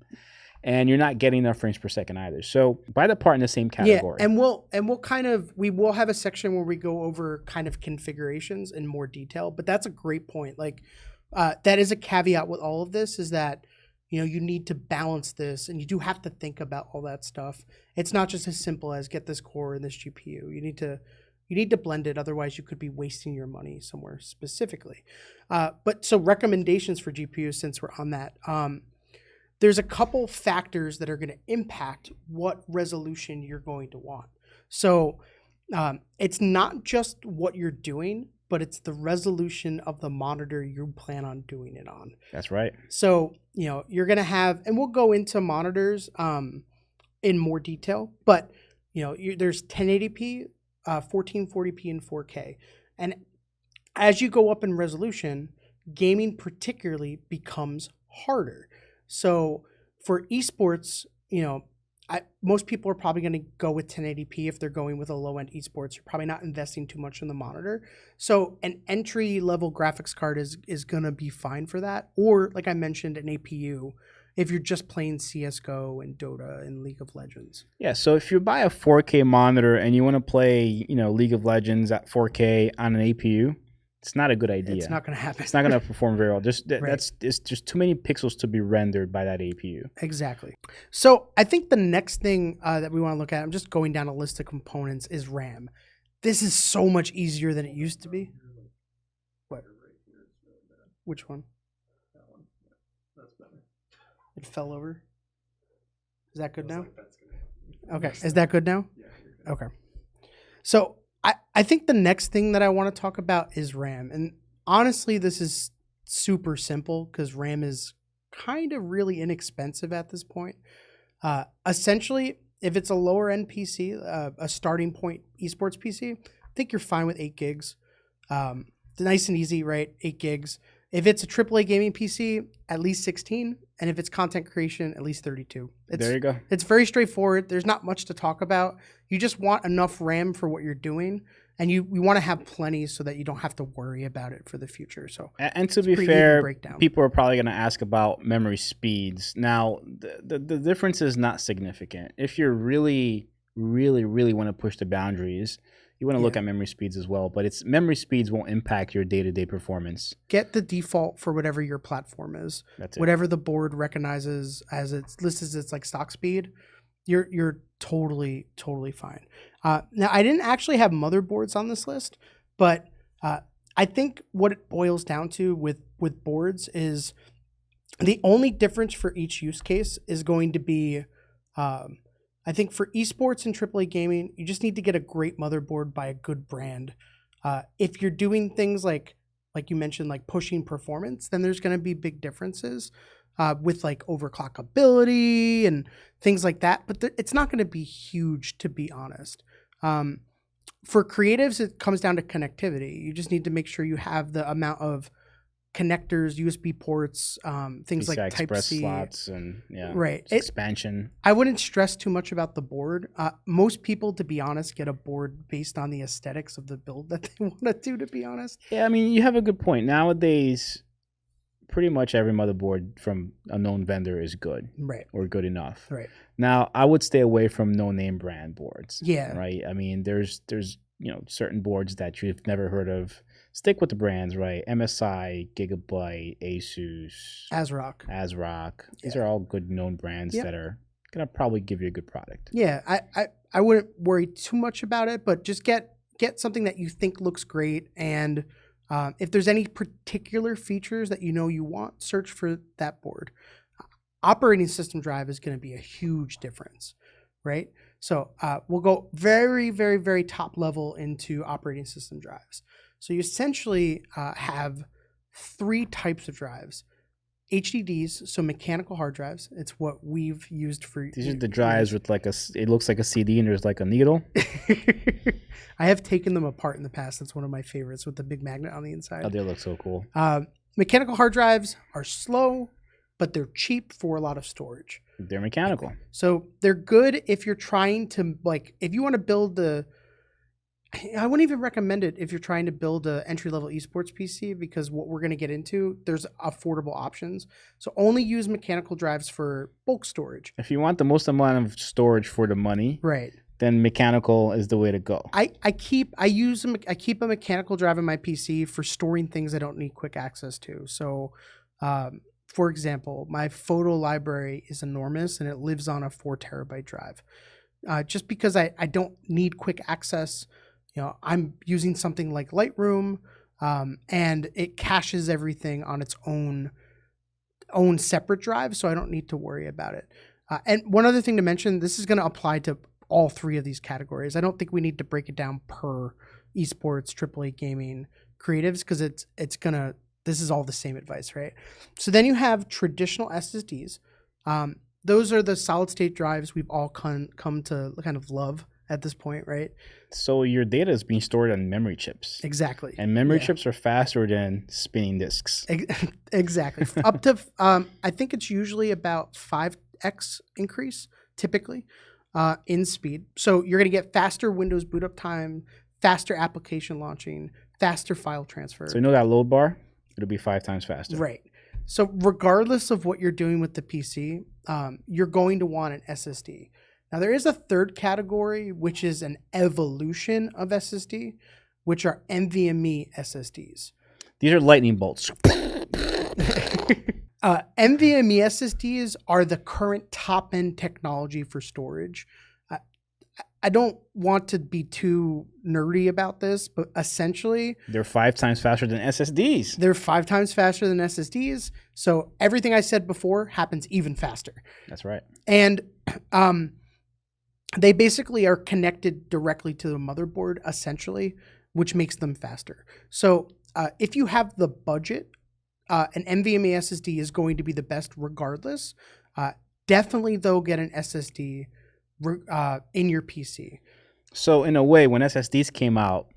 Speaker 1: And you're not getting enough frames per second either. So buy the part in the same category.
Speaker 2: Yeah, and we'll have a section where we go over kind of configurations in more detail. But that's a great point. Like that is a caveat with all of this is that you need to balance this, and you do have to think about all that stuff. It's not just as simple as get this core and this GPU. You need to blend it, otherwise you could be wasting your money somewhere specifically. But so recommendations for GPUs, since we're on that. There's a couple factors that are going to impact what resolution you're going to want. So it's not just what you're doing, but it's the resolution of the monitor you plan on doing it on.
Speaker 1: That's right.
Speaker 2: So, you're going to have, and we'll go into monitors in more detail, but, there's 1080p, 1440p, and 4K. And as you go up in resolution, gaming particularly becomes harder. So for esports, most people are probably going to go with 1080p if they're going with a low-end esports. You're probably not investing too much in the monitor. So an entry-level graphics card is going to be fine for that. Or, like I mentioned, an APU if you're just playing CSGO and Dota and League of Legends.
Speaker 1: Yeah, so if you buy a 4K monitor and you want to play, League of Legends at 4K on an APU, It's not a good idea.
Speaker 2: It's not going to happen.
Speaker 1: It's not going to perform very well.
Speaker 2: Right.
Speaker 1: It's just too many pixels to be rendered by that APU.
Speaker 2: Exactly. So I think the next thing that we want to look at, I'm just going down a list of components, is RAM. This is so much easier than it used to be. What? Which one?
Speaker 3: That one. Yeah, that's better.
Speaker 2: It fell over. Is that good now?
Speaker 3: Like that's gonna
Speaker 2: Okay. Is that good now?
Speaker 3: Yeah, you're good.
Speaker 2: Okay. So I think the next thing that I want to talk about is RAM. And honestly, this is super simple because RAM is kind of really inexpensive at this point. Essentially, if it's a lower end PC, a starting point esports PC, I think you're fine with 8 gigs. Nice and easy, right? 8 gigs. If it's a AAA gaming PC, at least 16. And if it's content creation, at least 32.
Speaker 1: There you go.
Speaker 2: It's very straightforward. There's not much to talk about. You just want enough RAM for what you're doing. And you want to have plenty so that you don't have to worry about it for the future. So,
Speaker 1: And to be
Speaker 2: pretty easy to
Speaker 1: fair,
Speaker 2: break down.
Speaker 1: people are probably going to ask about memory speeds. Now, the difference is not significant. If you really want to push the boundaries, you want to look at memory speeds as well. But it's memory speeds won't impact your day-to-day performance.
Speaker 2: Get the default for whatever your platform is.
Speaker 1: That's it.
Speaker 2: Whatever the board recognizes as it's listed as its like stock speed, you're totally fine. Now, I didn't actually have motherboards on this list, but I think what it boils down to with boards is the only difference for each use case is going to be, I think for esports and AAA gaming, you just need to get a great motherboard by a good brand. If you're doing things like you mentioned, like pushing performance, then there's going to be big differences with like overclockability and things like that. But it's not going to be huge, to be honest. For creatives, it comes down to connectivity. You just need to make sure you have the amount of connectors, USB ports, things like
Speaker 1: PCI
Speaker 2: Type
Speaker 1: Express
Speaker 2: C.
Speaker 1: slots and
Speaker 2: Right.
Speaker 1: expansion.
Speaker 2: I wouldn't stress too much about the board. Most people, to be honest, get a board based on the aesthetics of the build that they want to do, to be honest.
Speaker 1: Yeah, I mean, you have a good point. Nowadays, pretty much every motherboard from a known vendor is good
Speaker 2: Right.
Speaker 1: or good enough.
Speaker 2: Right.
Speaker 1: Now, I would stay away from no-name brand boards.
Speaker 2: Yeah.
Speaker 1: Right. I mean, there's certain boards that you've never heard of. Stick with the brands, right? MSI, Gigabyte, Asus, ASRock. These are all good known brands that are gonna probably give you a good product.
Speaker 2: Yeah. I wouldn't worry too much about it, but just get something that you think looks great. And if there's any particular features that you want, search for that board. Operating system drive is going to be a huge difference, right? So we'll go very, very, very top level into operating system drives. So you essentially have 3 types of drives. HDDs, so mechanical hard drives. It's what we've used for.
Speaker 1: These are the drives with it looks like a CD and there's like a needle.
Speaker 2: I have taken them apart in the past. That's one of my favorites with the big magnet on the inside.
Speaker 1: Oh, they look so cool.
Speaker 2: Mechanical hard drives are slow, but they're cheap for a lot of storage.
Speaker 1: They're mechanical.
Speaker 2: So they're good if you're trying to, if you want to build I wouldn't even recommend it if you're trying to build an entry-level esports PC, because what we're going to get into, there's affordable options. So only use mechanical drives for bulk storage.
Speaker 1: If you want the most amount of storage for the money,
Speaker 2: right,
Speaker 1: then mechanical is the way to go.
Speaker 2: I keep a mechanical drive in my PC for storing things I don't need quick access to. So, for example, my photo library is enormous and it lives on a 4 terabyte drive. Just because I don't need quick access, I'm using something like Lightroom, and it caches everything on its own separate drive, so I don't need to worry about it. And one other thing to mention, this is going to apply to all 3 of these categories. I don't think we need to break it down per esports, AAA gaming, creatives, because this is all the same advice, right? So then you have traditional SSDs. Those are the solid state drives we've all come to kind of love at this point, right?
Speaker 1: So your data is being stored on memory chips.
Speaker 2: Exactly.
Speaker 1: And memory chips are faster than spinning disks.
Speaker 2: Exactly. Up to, I think it's usually about 5x increase, typically, in speed. So you're going to get faster Windows boot up time, faster application launching, faster file transfer.
Speaker 1: So that load bar? It'll be 5 times faster.
Speaker 2: Right. So regardless of what you're doing with the PC, you're going to want an SSD. Now, there is a third category, which is an evolution of SSD, which are NVMe SSDs.
Speaker 1: These are lightning bolts.
Speaker 2: NVMe SSDs are the current top-end technology for storage. I don't want to be too nerdy about this, but essentially,
Speaker 1: They're 5 times faster than SSDs.
Speaker 2: they're 5 times faster than SSDs. So everything I said before happens even faster.
Speaker 1: That's right.
Speaker 2: And they basically are connected directly to the motherboard, essentially, which makes them faster. So if you have the budget, an NVMe SSD is going to be the best regardless. Definitely, though, get an SSD in your PC.
Speaker 1: So in a way, when SSDs came out,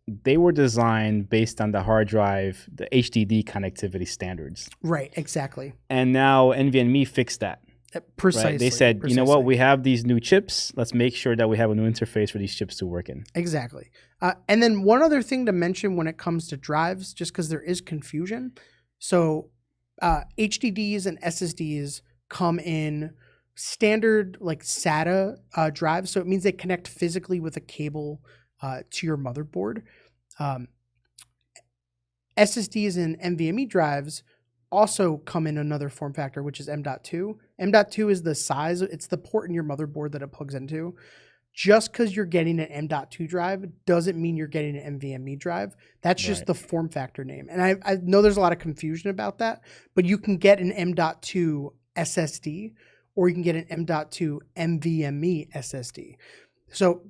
Speaker 1: they were designed based on the hard drive, the HDD connectivity standards.
Speaker 2: Right, exactly.
Speaker 1: And now NVMe fixed that.
Speaker 2: Precisely.
Speaker 1: Right? They said, you know what,
Speaker 2: precisely.
Speaker 1: we have these new chips. Let's make sure that we have a new interface for these chips to work in.
Speaker 2: Exactly. And then one other thing to mention when it comes to drives, just because there is confusion. So HDDs and SSDs come in standard like SATA drives. So it means they connect physically with a cable to your motherboard. SSDs and NVMe drives also come in another form factor, which is M.2. M.2 is the size, it's the port in your motherboard that it plugs into. Just because you're getting an M.2 drive doesn't mean you're getting an NVMe drive. That's just
Speaker 1: Right.
Speaker 2: the form factor name. And I know there's a lot of confusion about that, but you can get an M.2 SSD or you can get an M.2 NVMe SSD. So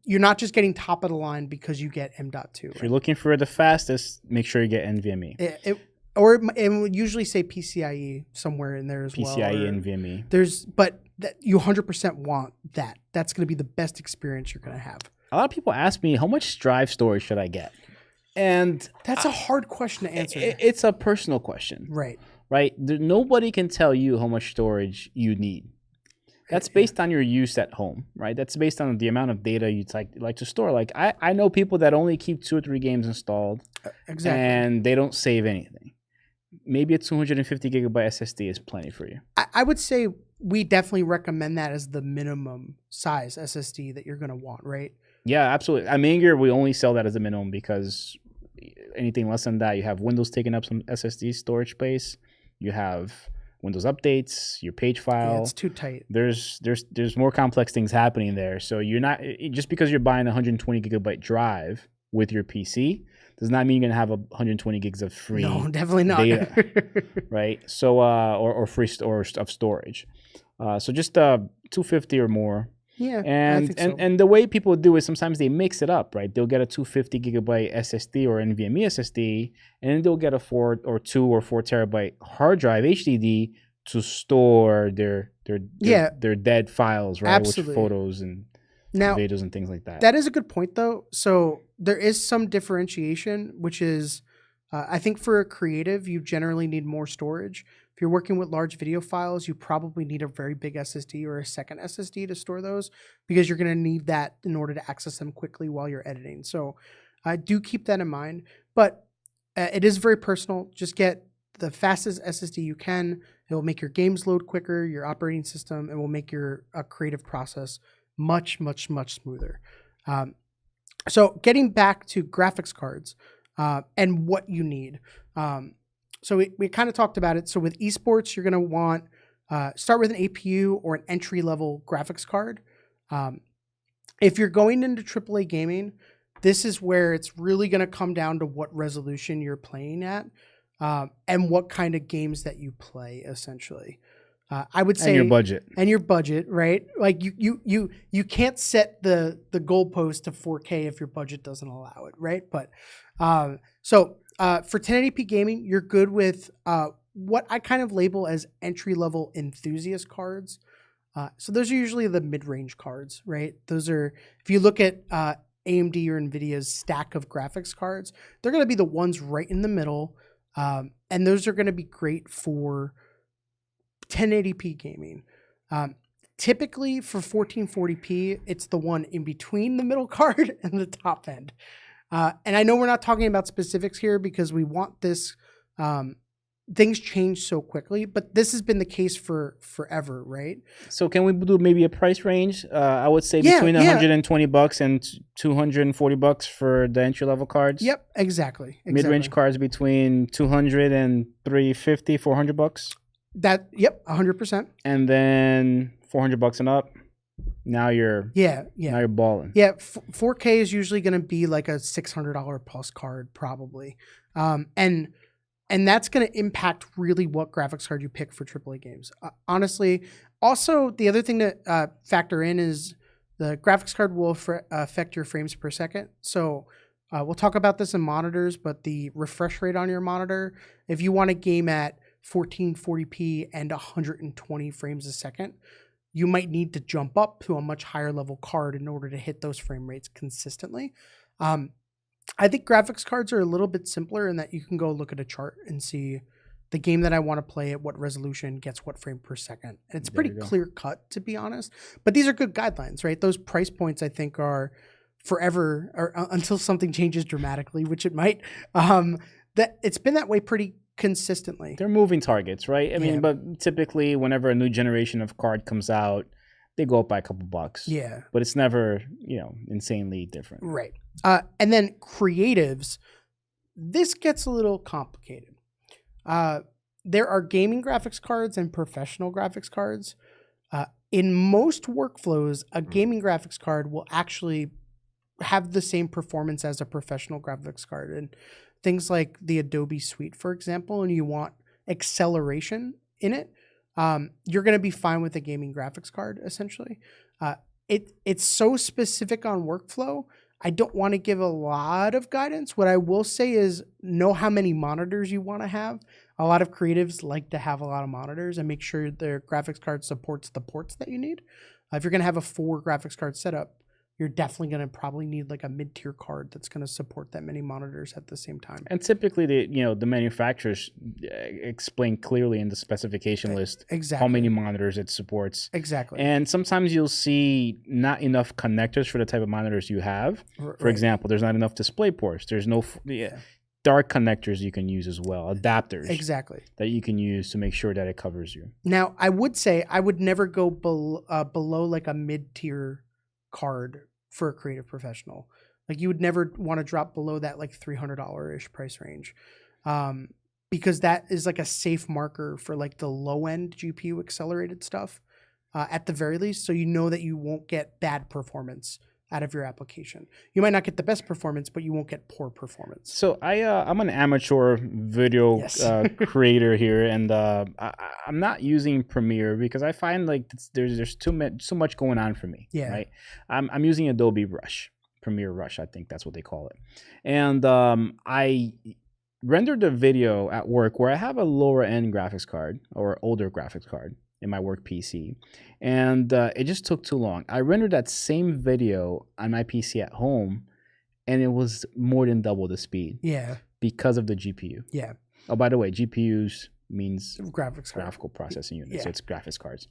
Speaker 2: you're not just getting top of the line because you get M.2.
Speaker 1: If you're looking for the fastest, make sure you get NVMe.
Speaker 2: It would usually say PCIe somewhere in there as well.
Speaker 1: PCIe
Speaker 2: or-
Speaker 1: NVMe.
Speaker 2: But you 100% want that. That's going to be the best experience you're going to have.
Speaker 1: A lot of people ask me, how much drive storage should I get? And
Speaker 2: That's a hard question to answer.
Speaker 1: it's a personal question,
Speaker 2: Right.
Speaker 1: right? Nobody can tell you how much storage you need. That's based on your use at home, right? That's based on the amount of data you'd like to store. Like I know people that only keep 2 or 3 games installed
Speaker 2: Exactly.
Speaker 1: and they don't save anything. Maybe a 250 gigabyte SSD is plenty for you.
Speaker 2: I would say we definitely recommend that as the minimum size SSD that you're going to want, right?
Speaker 1: Yeah, absolutely. At Maingear, we only sell that as a minimum because anything less than that, you have Windows taking up some SSD storage space. You have Windows updates, your page
Speaker 2: Yeah,
Speaker 1: file.
Speaker 2: it's too tight.
Speaker 1: There's more complex things happening there. So you're not just because you're buying a 120 gigabyte drive with your PC does not mean you're gonna have 120 gigs of free,
Speaker 2: No, definitely not.
Speaker 1: data. Right? So or free of storage. So just 250 or more.
Speaker 2: Yeah, I
Speaker 1: And
Speaker 2: think so.
Speaker 1: and the way people do it, sometimes they mix it up, right? They'll get a 250 gigabyte SSD or NVMe SSD, and then they'll get a 2 or 4 terabyte hard drive HDD to store their dead files, right?
Speaker 2: Absolutely.
Speaker 1: Which photos and
Speaker 2: Now,
Speaker 1: videos and things like that.
Speaker 2: that is a good point, though. So there is some differentiation, which is, I think for a creative, you generally need more storage. If you're working with large video files, you probably need a very big SSD or a second SSD to store those because you're going to need that in order to access them quickly while you're editing. So do keep that in mind. But it is very personal. Just get the fastest SSD you can. It will make your games load quicker, your operating system, and will make your creative process much, much, much smoother. So getting back to graphics cards and what you need. So we kind of talked about it. So with esports, you're going to want start with an APU or an entry-level graphics card. If you're going into AAA gaming, this is where it's really going to come down to what resolution you're playing at and what kind of games that you play, essentially. I would say
Speaker 1: and your budget.
Speaker 2: and your budget, right? Like you can't set the goalpost to 4K if your budget doesn't allow it, right? But so for 1080p gaming, you're good with what I kind of label as entry level enthusiast cards. So those are usually the mid range cards, right? Those are, if you look at AMD or NVIDIA's stack of graphics cards, they're going to be the ones right in the middle, and those are going to be great for 1080p gaming. Typically for 1440p, it's the one in between the middle card and the top end. And I know we're not talking about specifics here because we want this things change so quickly, but this has been the case for forever, right?
Speaker 1: So can we do maybe a price range? I would say
Speaker 2: Yeah,
Speaker 1: between
Speaker 2: yeah.
Speaker 1: $120 and $240 for the entry level cards.
Speaker 2: Yep, exactly.
Speaker 1: Mid range cards between 200 and 350, $400.
Speaker 2: That, yep, 100%.
Speaker 1: And then $400 and up. Now you're
Speaker 2: Yeah.
Speaker 1: now you're balling.
Speaker 2: Yeah, 4K is usually going to be like a $600 plus card, probably, and that's going to impact really what graphics card you pick for AAA games. Honestly, also the other thing to factor in is the graphics card will affect your frames per second. So we'll talk about this in monitors, but the refresh rate on your monitor, if you want to game at 1440p and 120 frames a second, you might need to jump up to a much higher level card in order to hit those frame rates consistently. I think graphics cards are a little bit simpler in that you can go look at a chart and see the game that I want to play at what resolution gets what frame per second. And it's pretty clear cut, to be honest. But these are good guidelines, right? Those price points, I think, are forever, or until something changes dramatically, which it might. That it's been that way pretty consistently.
Speaker 1: They're moving targets, right? I mean, but typically whenever a new generation of card comes out, they go up by a couple bucks.
Speaker 2: Yeah.
Speaker 1: But it's never, insanely different.
Speaker 2: Right. And then creatives, this gets a little complicated. There are gaming graphics cards and professional graphics cards. In most workflows, a gaming graphics card will actually have the same performance as a professional graphics card. And things like the Adobe Suite, for example, and you want acceleration in it, you're going to be fine with a gaming graphics card, essentially. It's so specific on workflow. I don't want to give a lot of guidance. What I will say is know how many monitors you want to have. A lot of creatives like to have a lot of monitors and make sure their graphics card supports the ports that you need. If you're going to have a 4 graphics card setup, you're definitely going to probably need like a mid-tier card that's going to support that many monitors at the same time.
Speaker 1: And typically, the manufacturers explain clearly in the specification list how many monitors it supports.
Speaker 2: Exactly.
Speaker 1: And sometimes you'll see not enough connectors for the type of monitors you have. For example, there's not enough display ports. There's no dark connectors you can use as well, adapters.
Speaker 2: Exactly.
Speaker 1: That you can use to make sure that it covers you.
Speaker 2: Now, I would say I would never go below like a mid-tier card for a creative professional. Like you would never want to drop below that like $300-ish price range, because that is like a safe marker for like the low end GPU accelerated stuff at the very least. So you know that you won't get bad performance out of your application. You might not get the best performance, but you won't get poor performance.
Speaker 1: So I'm an amateur video creator here, and I'm not using Premiere because I find like there's so much going on for me.
Speaker 2: Yeah.
Speaker 1: Right. I'm using Adobe Rush, Premiere Rush, I think that's what they call it, and I rendered a video at work where I have a lower end graphics card or older graphics card in my work PC, and it just took too long. I rendered that same video on my PC at home, and it was more than double the speed.
Speaker 2: Yeah.
Speaker 1: Because of the GPU.
Speaker 2: Yeah.
Speaker 1: Oh, by the way, GPUs means
Speaker 2: graphical
Speaker 1: processing units.
Speaker 2: Yeah.
Speaker 1: So it's graphics cards.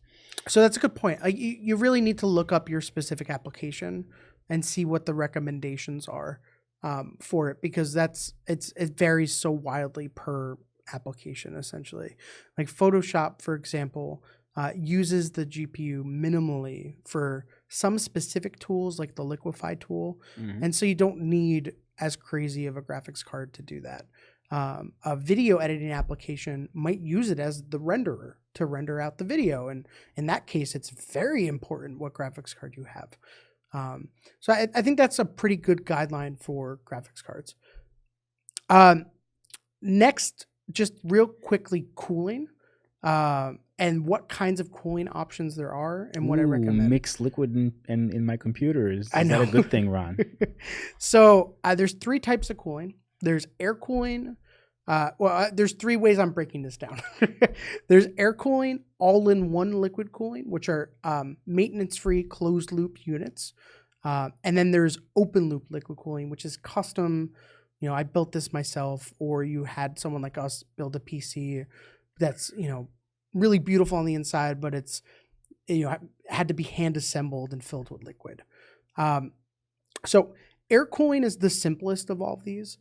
Speaker 2: So that's a good point. You really need to look up your specific application and see what the recommendations are for it, because it varies so wildly per application, essentially. Like Photoshop, for example, uses the GPU minimally for some specific tools like the Liquify tool.
Speaker 1: Mm-hmm.
Speaker 2: And so you don't need as crazy of a graphics card to do that. A video editing application might use it as the renderer to render out the video. And in that case, it's very important what graphics card you have. So I think that's a pretty good guideline for graphics cards. Next, just real quickly, cooling. And what kinds of cooling options there are and what I recommend.
Speaker 1: Mixed liquid in my computer. Is
Speaker 2: I know.
Speaker 1: that a good thing, Ron?
Speaker 2: So there's 3 types of cooling. There's air cooling. There's 3 ways I'm breaking this down. There's air cooling, all-in-one liquid cooling, which are maintenance-free closed-loop units. And then there's open-loop liquid cooling, which is custom. I built this myself, or you had someone like us build a PC that's, really beautiful on the inside, but it's, had to be hand assembled and filled with liquid. So air cooling is the simplest of all of these.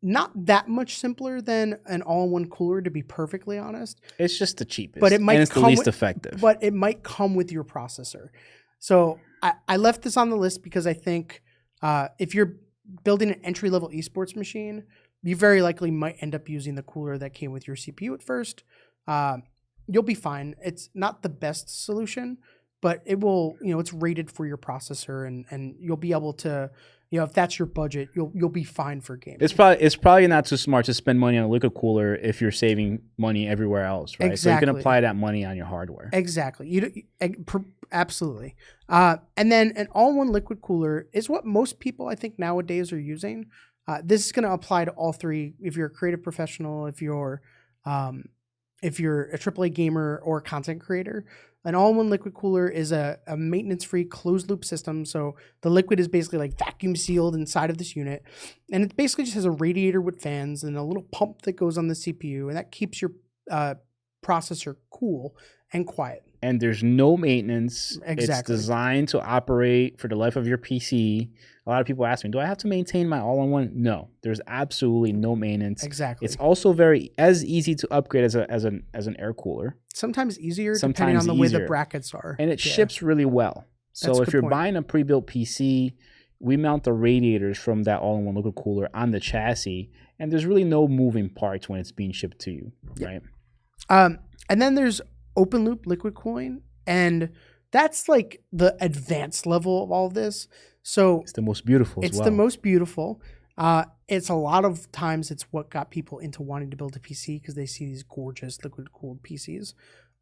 Speaker 2: not that much simpler than an all-in-one cooler, to be perfectly honest.
Speaker 1: It's just the cheapest,
Speaker 2: But it might
Speaker 1: and it's the
Speaker 2: come
Speaker 1: least
Speaker 2: with-
Speaker 1: effective.
Speaker 2: But it might come with your processor. So I left this on the list because I think if you're building an entry-level esports machine, you very likely might end up using the cooler that came with your CPU at first. You'll be fine. It's not the best solution, but it will, it's rated for your processor, and you'll be able to, if that's your budget, you'll be fine for gaming.
Speaker 1: It's probably not too smart to spend money on a liquid cooler if you're saving money everywhere else, right? So you can
Speaker 2: Exactly.
Speaker 1: apply that money on your hardware.
Speaker 2: Exactly. Absolutely. And then an all-in-one liquid cooler is what most people, I think, nowadays are using. This is going to apply to all three. If you're a creative professional, if you're a AAA gamer or a content creator, an all-in-one liquid cooler is a maintenance-free closed-loop system. So the liquid is basically like vacuum sealed inside of this unit, and it basically just has a radiator with fans and a little pump that goes on the CPU, and that keeps your processor cool and quiet.
Speaker 1: And there's no maintenance.
Speaker 2: Exactly.
Speaker 1: It's designed to operate for the life of your PC. A lot of people ask me, do I have to maintain my all-in-one? No, there's absolutely no maintenance.
Speaker 2: Exactly.
Speaker 1: It's also as easy to upgrade as an air cooler,
Speaker 2: Sometimes easier depending
Speaker 1: Sometimes
Speaker 2: on the way the
Speaker 1: easier.
Speaker 2: brackets are.
Speaker 1: and it
Speaker 2: Yeah.
Speaker 1: ships really well. So
Speaker 2: That's a
Speaker 1: if
Speaker 2: good
Speaker 1: you're
Speaker 2: point.
Speaker 1: buying a pre-built PC, we mount the radiators from that all-in-one liquid cooler on the chassis, and there's really no moving parts when it's being shipped to you, right?
Speaker 2: And then there's open loop liquid cooling, and that's like the advanced level of all of this. So
Speaker 1: It's the most beautiful as
Speaker 2: it's
Speaker 1: well.
Speaker 2: the most beautiful. It's a lot of times it's what got people into wanting to build a PC because they see these gorgeous liquid cooled PCs.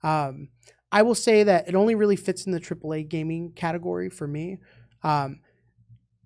Speaker 2: I will say that it only really fits in the AAA gaming category for me.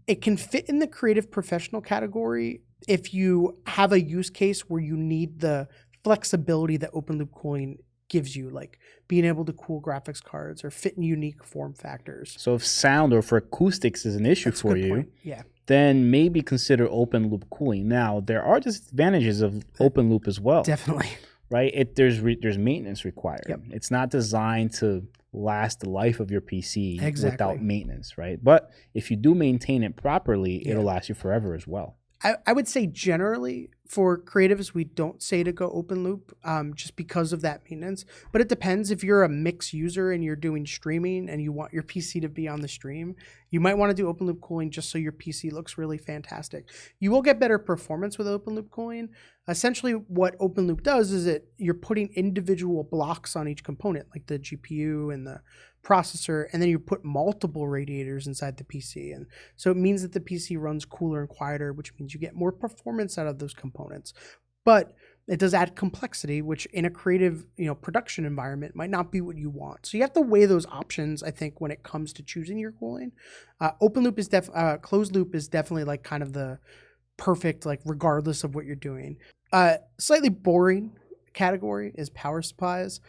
Speaker 2: It can fit in the creative professional category if you have a use case where you need the flexibility that open loop cooling gives you, like being able to cool graphics cards or fit in unique form factors.
Speaker 1: So if sound or for acoustics is an issue
Speaker 2: That's a
Speaker 1: for
Speaker 2: good
Speaker 1: you,
Speaker 2: point. Yeah.
Speaker 1: then maybe consider open loop cooling. Now, there are disadvantages of open loop as well,
Speaker 2: Definitely.
Speaker 1: right? There's maintenance required.
Speaker 2: Yep.
Speaker 1: It's not designed to last the life of your PC
Speaker 2: Exactly.
Speaker 1: without maintenance, right? But if you do maintain it properly,
Speaker 2: Yeah.
Speaker 1: it'll last you forever as well.
Speaker 2: I would say generally for creatives, we don't say to go open loop just because of that maintenance. But it depends. If you're a mixed user and you're doing streaming and you want your PC to be on the stream, you might want to do open loop cooling just so your PC looks really fantastic. You will get better performance with open loop cooling. Essentially, what open loop does is you're putting individual blocks on each component, like the GPU and the processor, and then you put multiple radiators inside the PC. And so it means that the PC runs cooler and quieter, which means you get more performance out of those components. But it does add complexity, which in a creative, production environment might not be what you want. So you have to weigh those options, I think, when it comes to choosing your cooling. Open loop is closed loop is definitely like kind of the perfect, like regardless of what you're doing. Slightly boring category is power supplies.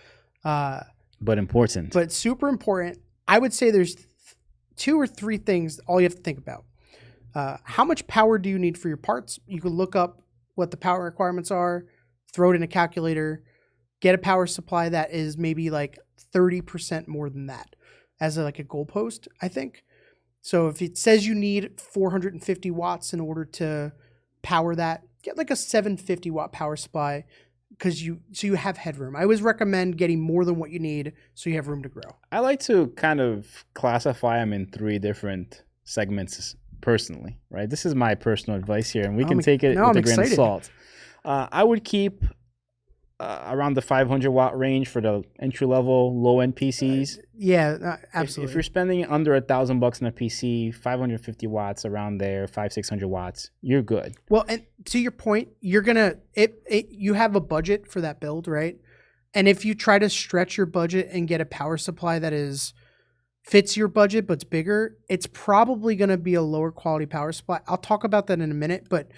Speaker 1: But important.
Speaker 2: But super important. I would say there's 2 or 3 things all you have to think about. How much power do you need for your parts? You can look up what the power requirements are, throw it in a calculator, get a power supply that is maybe like 30% more than that as like a goalpost, I think. So if it says you need 450 watts in order to power that, get like a 750 watt power supply, because you have headroom. I always recommend getting more than what you need so you have room to grow.
Speaker 1: I like to kind of classify them in 3 different segments personally, right? This is my personal advice here, and we can take it with
Speaker 2: I'm
Speaker 1: a grain of
Speaker 2: excited.
Speaker 1: salt. I would keep around the 500 watt range for the entry level, low end PCs.
Speaker 2: Yeah, absolutely.
Speaker 1: If you're spending under $1,000 on a PC, 550 watts around there, 500-600 watts, you're good.
Speaker 2: Well, and to your point, you're gonna you have a budget for that build, right? And if you try to stretch your budget and get a power supply that fits your budget but's bigger, it's probably gonna be a lower quality power supply. I'll talk about that in a minute, but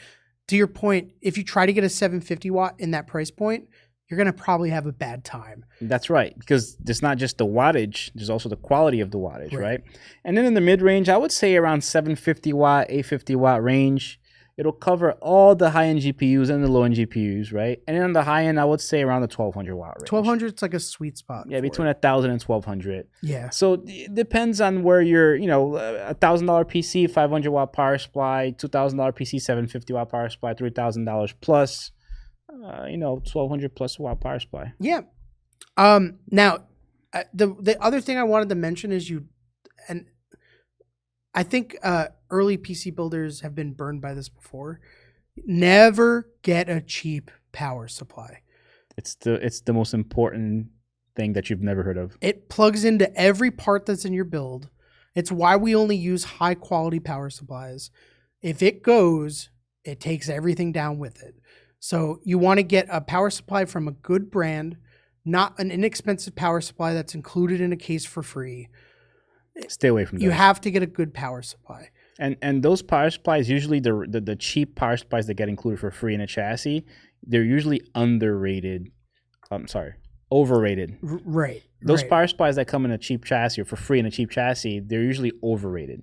Speaker 2: to your point, if you try to get a 750 watt in that price point, you're gonna probably have a bad time.
Speaker 1: That's right, because there's not just the wattage, there's also the quality of the wattage,
Speaker 2: Right.
Speaker 1: right? And then in the mid-range, I would say around 750 watt, 850 watt range, it'll cover all the high-end GPUs and the low-end GPUs, right? And then on the high end, I would say around the 1200 watt range.
Speaker 2: 1200 is like a sweet spot.
Speaker 1: Yeah,
Speaker 2: for
Speaker 1: between
Speaker 2: it.
Speaker 1: 1,000 and 1,200.
Speaker 2: Yeah.
Speaker 1: So it depends on where you're, $1,000 PC, 500 watt power supply, $2,000 PC, 750 watt power supply, $3,000 plus, 1,200 plus watt power supply.
Speaker 2: Yeah. Now, the other thing I wanted to mention is and I think early PC builders have been burned by this before. Never get a cheap power supply.
Speaker 1: It's the most important thing that you've never heard of.
Speaker 2: It plugs into every part that's in your build. It's why we only use high quality power supplies. If it goes, it takes everything down with it. So you want to get a power supply from a good brand, not an inexpensive power supply that's included in a case for free.
Speaker 1: Stay away from those.
Speaker 2: You have to get a good power supply.
Speaker 1: And those power supplies, usually the cheap power supplies that get included for free in a chassis, they're usually overrated.
Speaker 2: Right.
Speaker 1: Those
Speaker 2: right.
Speaker 1: power supplies that come in a cheap chassis or for free in a cheap chassis, they're usually overrated.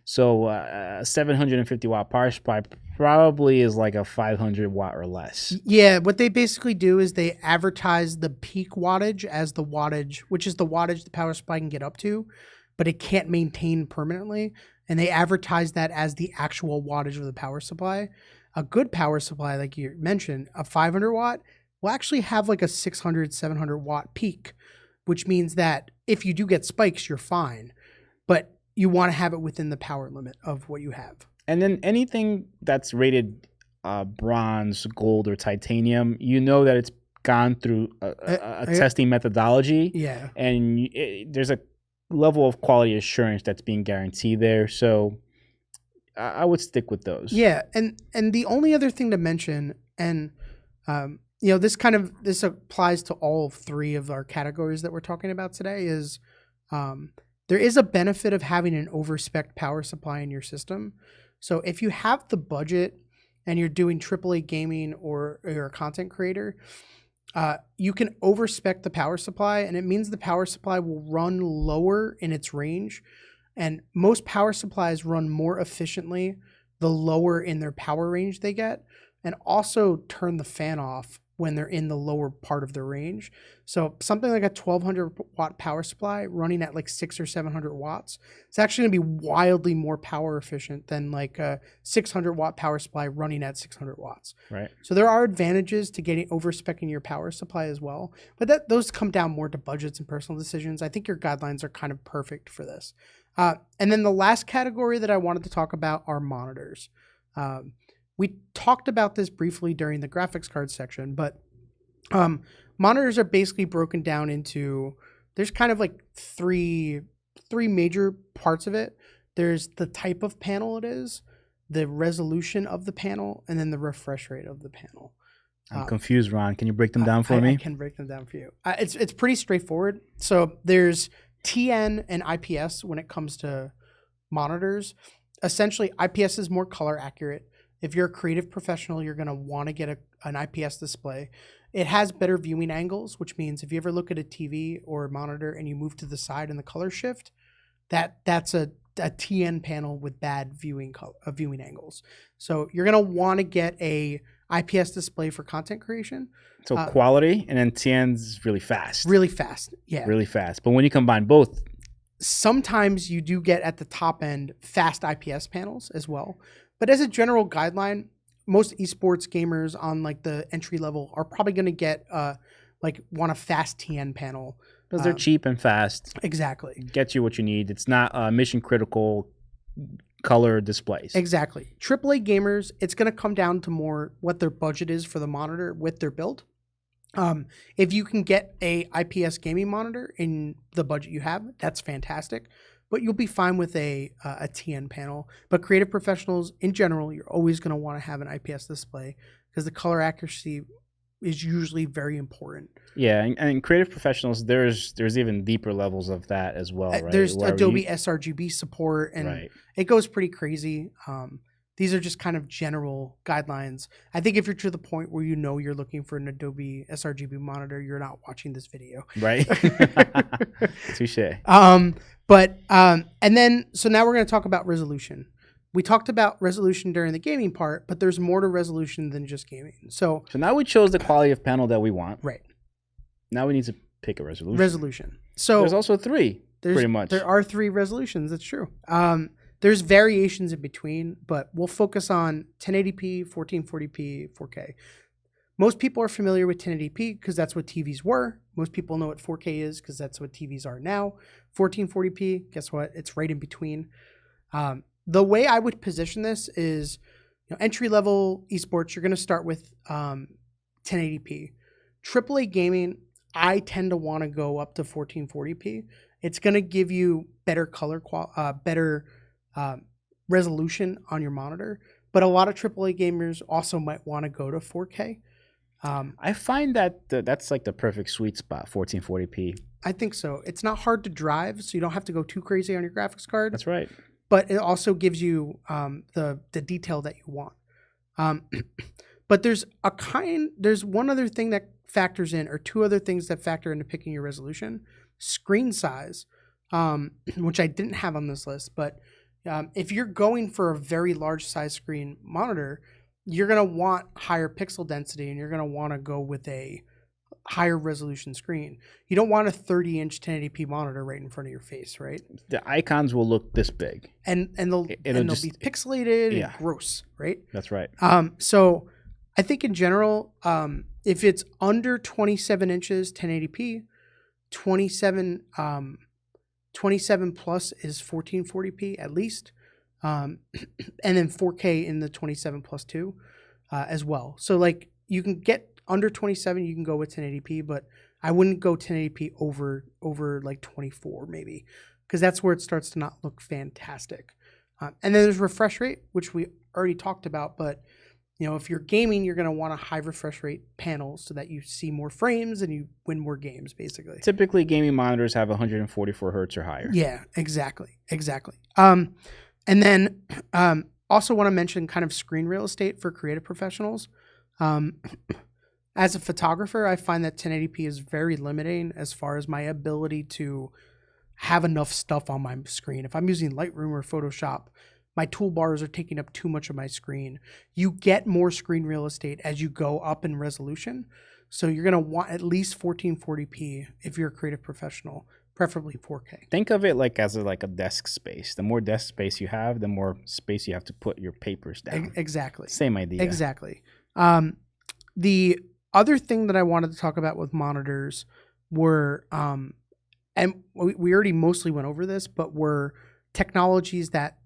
Speaker 1: So a 750 watt power supply probably is like a 500 watt or less.
Speaker 2: Yeah, what they basically do is they advertise the peak wattage as the wattage, which is the wattage the power supply can get up to, but it can't maintain permanently. And they advertise that as the actual wattage of the power supply. A good power supply, like you mentioned, a 500 watt, will actually have like a 600, 700 watt peak, which means that if you do get spikes, you're fine. But you want to have it within the power limit of what you have.
Speaker 1: And then anything that's rated bronze, gold, or titanium, you know that it's gone through a testing methodology.
Speaker 2: Yeah.
Speaker 1: And there's a level of quality assurance that's being guaranteed there. So I would stick with those.
Speaker 2: Yeah. And the only other thing to mention, and this applies to all three of our categories that we're talking about today, is there is a benefit of having an overspec power supply in your system. So if you have the budget and you're doing AAA gaming or you're a content creator, you can overspec the power supply, and it means the power supply will run lower in its range. And most power supplies run more efficiently the lower in their power range they get, and also turn the fan off when they're in the lower part of their range. So something like a 1200 watt power supply running at like 600 or 700 watts, it's actually gonna be wildly more power efficient than like a 600 watt power supply running at 600 watts.
Speaker 1: Right.
Speaker 2: So there are advantages to getting overspeccing your power supply as well, but those come down more to budgets and personal decisions. I think your guidelines are kind of perfect for this. And then the last category that I wanted to talk about are monitors. We talked about this briefly during the graphics card section, but monitors are basically broken down into, there's kind of like three major parts of it. There's the type of panel it is, the resolution of the panel, and then the refresh rate of the panel.
Speaker 1: I'm confused, Ron. Can you break them down for me?
Speaker 2: I can break them down for you. It's pretty straightforward. So there's TN and IPS when it comes to monitors. Essentially, IPS is more color accurate. If you're a creative professional, you're going to want to get an IPS display. It has better viewing angles, which means if you ever look at a TV or a monitor and you move to the side and the color shift, that's a TN panel with bad viewing angles. So you're going to want to get a IPS display for content creation.
Speaker 1: So quality, and then TN's really fast.
Speaker 2: Really fast, yeah.
Speaker 1: Really fast. But when you combine both,
Speaker 2: sometimes you do get at the top end fast IPS panels as well. But as a general guideline, most esports gamers on like the entry level are probably going to get want a fast TN panel
Speaker 1: because they're cheap and fast.
Speaker 2: Exactly.
Speaker 1: Get you what you need. It's not mission critical color displays.
Speaker 2: Exactly. AAA gamers, it's going to come down to more what their budget is for the monitor with their build. If you can get a IPS gaming monitor in the budget you have, that's fantastic. But you'll be fine with a TN panel. But creative professionals in general, you're always going to want to have an IPS display because the color accuracy is usually very important.
Speaker 1: Yeah, and creative professionals, there's even deeper levels of that as well, right?
Speaker 2: There's Adobe sRGB support, and it goes pretty crazy. These are just kind of general guidelines. I think if you're to the point where you're looking for an Adobe sRGB monitor, you're not watching this video.
Speaker 1: Right. Touche.
Speaker 2: And then, so now we're going to talk about resolution. we talked about resolution during the gaming part, but there's more to resolution than just gaming. So
Speaker 1: now we chose the quality of panel that we want.
Speaker 2: right,
Speaker 1: Now we need to pick a resolution.
Speaker 2: resolution. So
Speaker 1: There's also 3, pretty much.
Speaker 2: There are 3 resolutions. That's true. There's variations in between, but we'll focus on 1080p, 1440p, 4K. Most people are familiar with 1080p because that's what TVs were. Most people know what 4K is because that's what TVs are now. 1440p, guess what? It's right in between. The way I would position this is, entry level esports, you're going to start with 1080p. AAA gaming, I tend to want to go up to 1440p. It's going to give you better color better resolution on your monitor, but a lot of AAA gamers also might want to go to 4K.
Speaker 1: I find that that's like the perfect sweet spot, 1440p.
Speaker 2: I think so. It's not hard to drive, so you don't have to go too crazy on your graphics card.
Speaker 1: That's right.
Speaker 2: But it also gives you the detail that you want. But there's one other thing that factors in, or 2 other things that factor into picking your resolution. Screen size, which I didn't have on this list, but if you're going for a very large size screen monitor, you're going to want higher pixel density and you're going to want to go with a higher resolution screen. You don't want a 30-inch 1080p monitor right in front of your face, right?
Speaker 1: The icons will look this big.
Speaker 2: And they'll be pixelated and gross, right?
Speaker 1: That's right.
Speaker 2: So I think in general, if it's under 27 inches 1080p, 27 plus is 1440p at least. And then 4K in the 27 plus 2 as well. So like you can get under 27, you can go with 1080p, but I wouldn't go 1080p over like 24 maybe, because that's where it starts to not look fantastic. And then there's refresh rate, which we already talked about, but if you're gaming, you're going to want a high refresh rate panel so that you see more frames and you win more games, basically.
Speaker 1: Typically, gaming monitors have 144 hertz or higher.
Speaker 2: Yeah, exactly. And then also want to mention kind of screen real estate for creative professionals. As a photographer, I find that 1080p is very limiting as far as my ability to have enough stuff on my screen. If I'm using Lightroom or Photoshop, my toolbars are taking up too much of my screen. You get more screen real estate as you go up in resolution. So you're going to want at least 1440p if you're a creative professional, preferably 4K.
Speaker 1: Think of it like as a desk space. The more desk space you have, the more space you have to put your papers down.
Speaker 2: Exactly.
Speaker 1: Same idea.
Speaker 2: Exactly. The other thing that I wanted to talk about with monitors were, and we already mostly went over this, but were technologies that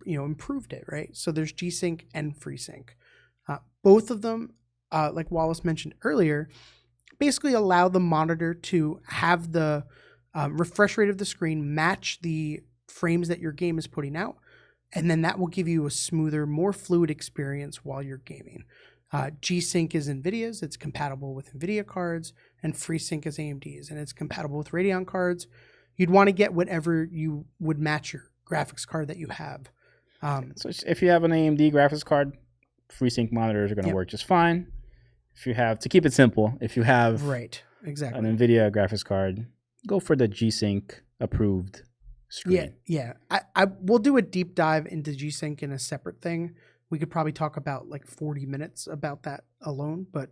Speaker 2: improved it, right? So there's G-Sync and FreeSync. Both of them, like Wallace mentioned earlier, basically allow the monitor to have the refresh rate of the screen match the frames that your game is putting out, and then that will give you a smoother, more fluid experience while you're gaming. G-Sync is NVIDIA's, it's compatible with NVIDIA cards, and FreeSync is AMD's, and it's compatible with Radeon cards. You'd want to get whatever you would match your graphics card that you have.
Speaker 1: So if you have an AMD graphics card, FreeSync monitors are going to work just fine. If you have, to keep it simple, if you have an NVIDIA graphics card, go for the G-Sync approved screen.
Speaker 2: Yeah. I will do a deep dive into G-Sync in a separate thing. We could probably talk about like 40 minutes about that alone, but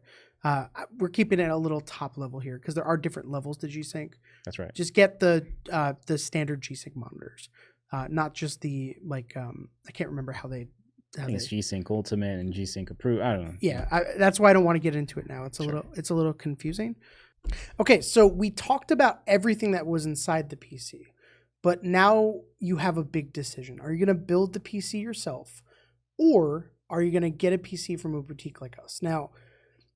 Speaker 2: we're keeping it a little top level here because there are different levels to G-Sync.
Speaker 1: That's right.
Speaker 2: Just get the standard G-Sync monitors, not just the I can't remember how they.
Speaker 1: I think it's G-Sync Ultimate and G-Sync Approved. I don't know.
Speaker 2: Yeah, that's why I don't want to get into it now. It's a little confusing. Okay, so we talked about everything that was inside the PC, but now you have a big decision. Are you going to build the PC yourself, or are you going to get a PC from a boutique like us? Now,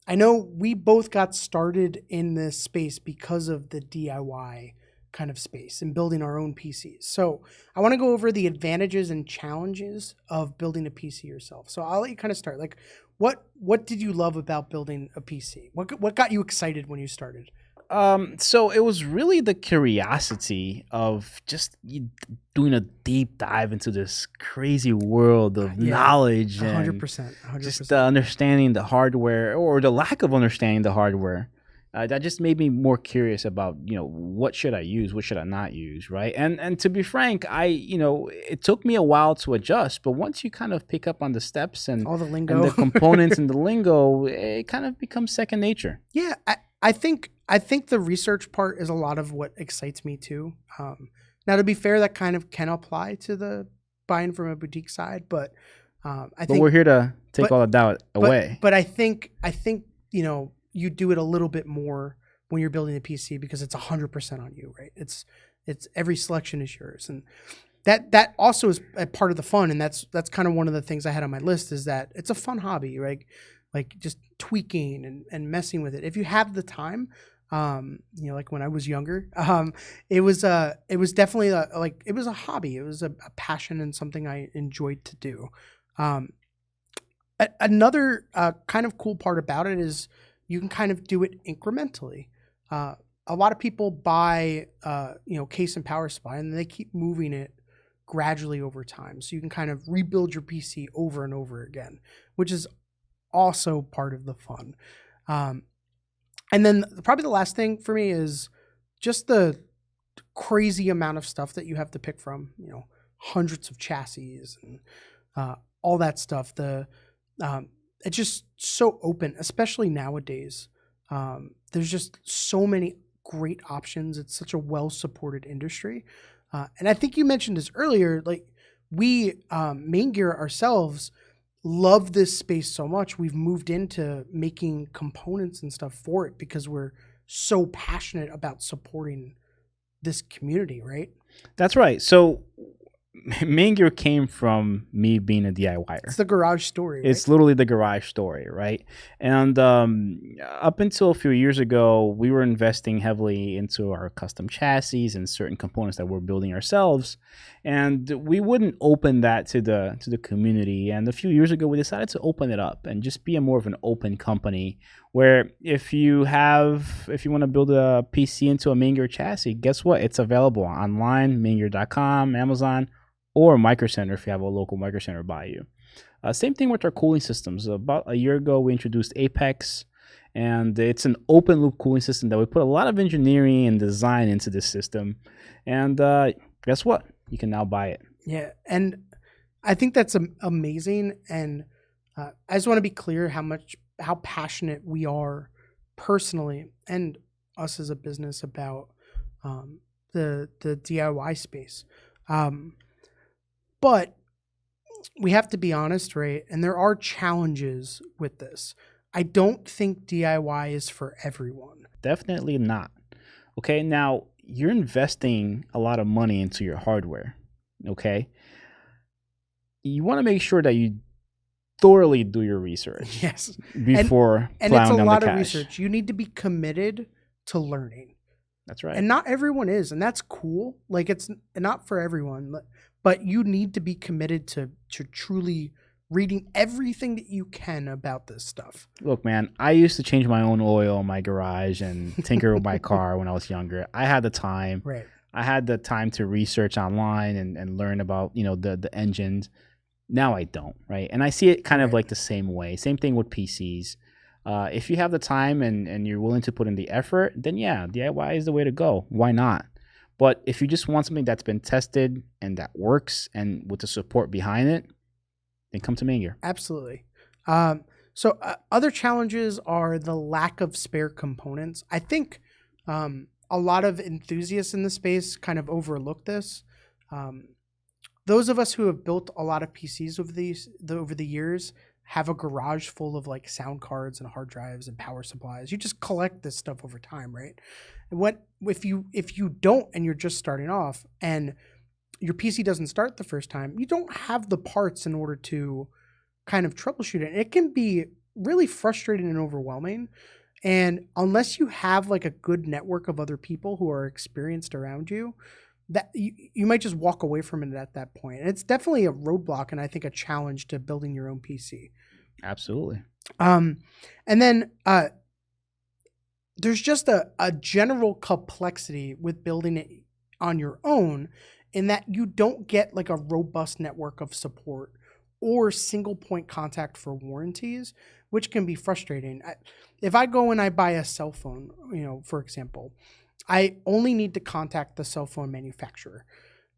Speaker 2: I know we both got started in this space because of the DIY kind of space and building our own PCs. So I want to go over the advantages and challenges of building a PC yourself. So I'll let you kind of start. Like, what did you love about building a PC? What got you excited when you started?
Speaker 1: So it was really the curiosity of just doing a deep dive into this crazy world of knowledge.
Speaker 2: 100%.
Speaker 1: Just understanding the hardware or the lack of understanding the hardware that just made me more curious about, what should I use, what should I not use, right? And to be frank, it took me a while to adjust, but once you kind of pick up on the steps
Speaker 2: All the
Speaker 1: and
Speaker 2: lingo.
Speaker 1: the components and the lingo, it kind of becomes second nature.
Speaker 2: Yeah, I think the research part is a lot of what excites me too. Now, to be fair, that kind of can apply to the buying from a boutique side, but I
Speaker 1: But
Speaker 2: think
Speaker 1: we're here to take
Speaker 2: but-
Speaker 1: all the doubt away.
Speaker 2: But I think you do it a little bit more when you're building a PC because it's 100% on you, right? It's every selection is yours, and that also is a part of the fun, and that's kind of one of the things I had on my list is that it's a fun hobby, right? Like just tweaking and messing with it. If you have the time, like when I was younger, it was definitely it was a hobby. It was a passion and something I enjoyed to do. Another kind of cool part about it is you can kind of do it incrementally. A lot of people buy, case and power supply, and they keep moving it gradually over time. So you can kind of rebuild your PC over and over again, which is also part of the fun. And then probably the last thing for me is just the crazy amount of stuff that you have to pick from, hundreds of chassis and all that stuff. It's just so open, especially nowadays. There's just so many great options. It's such a well-supported industry. And I think you mentioned this earlier, like we, Maingear ourselves, love this space so much. We've moved into making components and stuff for it because we're so passionate about supporting this community, right?
Speaker 1: That's right. So Maingear came from me being a DIYer.
Speaker 2: It's the garage story, right?
Speaker 1: It's literally the garage story, right? And up until a few years ago, we were investing heavily into our custom chassis and certain components that we're building ourselves, and we wouldn't open that to the community. And a few years ago, we decided to open it up and just be more of an open company, where if you want to build a PC into a Maingear chassis, guess what? It's available online, Maingear.com, Amazon, or Micro Center if you have a local Micro Center by you. Same thing with our cooling systems. About a year ago, we introduced Apex, and it's an open loop cooling system that we put a lot of engineering and design into this system. And guess what? You can now buy it.
Speaker 2: Yeah, and I think that's amazing. And I just want to be clear how passionate we are personally and us as a business about the DIY space. But we have to be honest, right? And there are challenges with this. I don't think DIY is for everyone.
Speaker 1: Definitely not. Okay, now you're investing a lot of money into your hardware. Okay, you want to make sure that you thoroughly do your research
Speaker 2: Yes.
Speaker 1: before
Speaker 2: And it's a
Speaker 1: plowing down
Speaker 2: lot
Speaker 1: the
Speaker 2: of
Speaker 1: cash.
Speaker 2: research. You need to be committed to learning.
Speaker 1: That's right.
Speaker 2: And not everyone is, and that's cool. Like it's not for everyone, but you need to be committed to truly reading everything that you can about this stuff.
Speaker 1: Look, man, I used to change my own oil in my garage and tinker with my car when I was younger. I had the time.
Speaker 2: Right.
Speaker 1: I had the time to research online and learn about, the engines. Now I don't, right? And I see it kind of
Speaker 2: Right.
Speaker 1: like the same way. Same thing with PCs. If you have the time and you're willing to put in the effort, then yeah, DIY is the way to go. Why not? But if you just want something that's been tested and that works and with the support behind it, then come to Maingear.
Speaker 2: Absolutely. So other challenges are the lack of spare components. I think a lot of enthusiasts in the space kind of overlook this. Those of us who have built a lot of PCs over the years have a garage full of like sound cards and hard drives and power supplies. You just collect this stuff over time, right? And if you don't and you're just starting off and your PC doesn't start the first time, you don't have the parts in order to kind of troubleshoot it. And it can be really frustrating and overwhelming. And unless you have like a good network of other people who are experienced around you, that you might just walk away from it at that point. And it's definitely a roadblock and I think a challenge to building your own PC.
Speaker 1: Absolutely.
Speaker 2: And then there's just a general complexity with building it on your own in that you don't get like a robust network of support or single point contact for warranties, which can be frustrating. If I go and I buy a cell phone, for example, I only need to contact the cell phone manufacturer.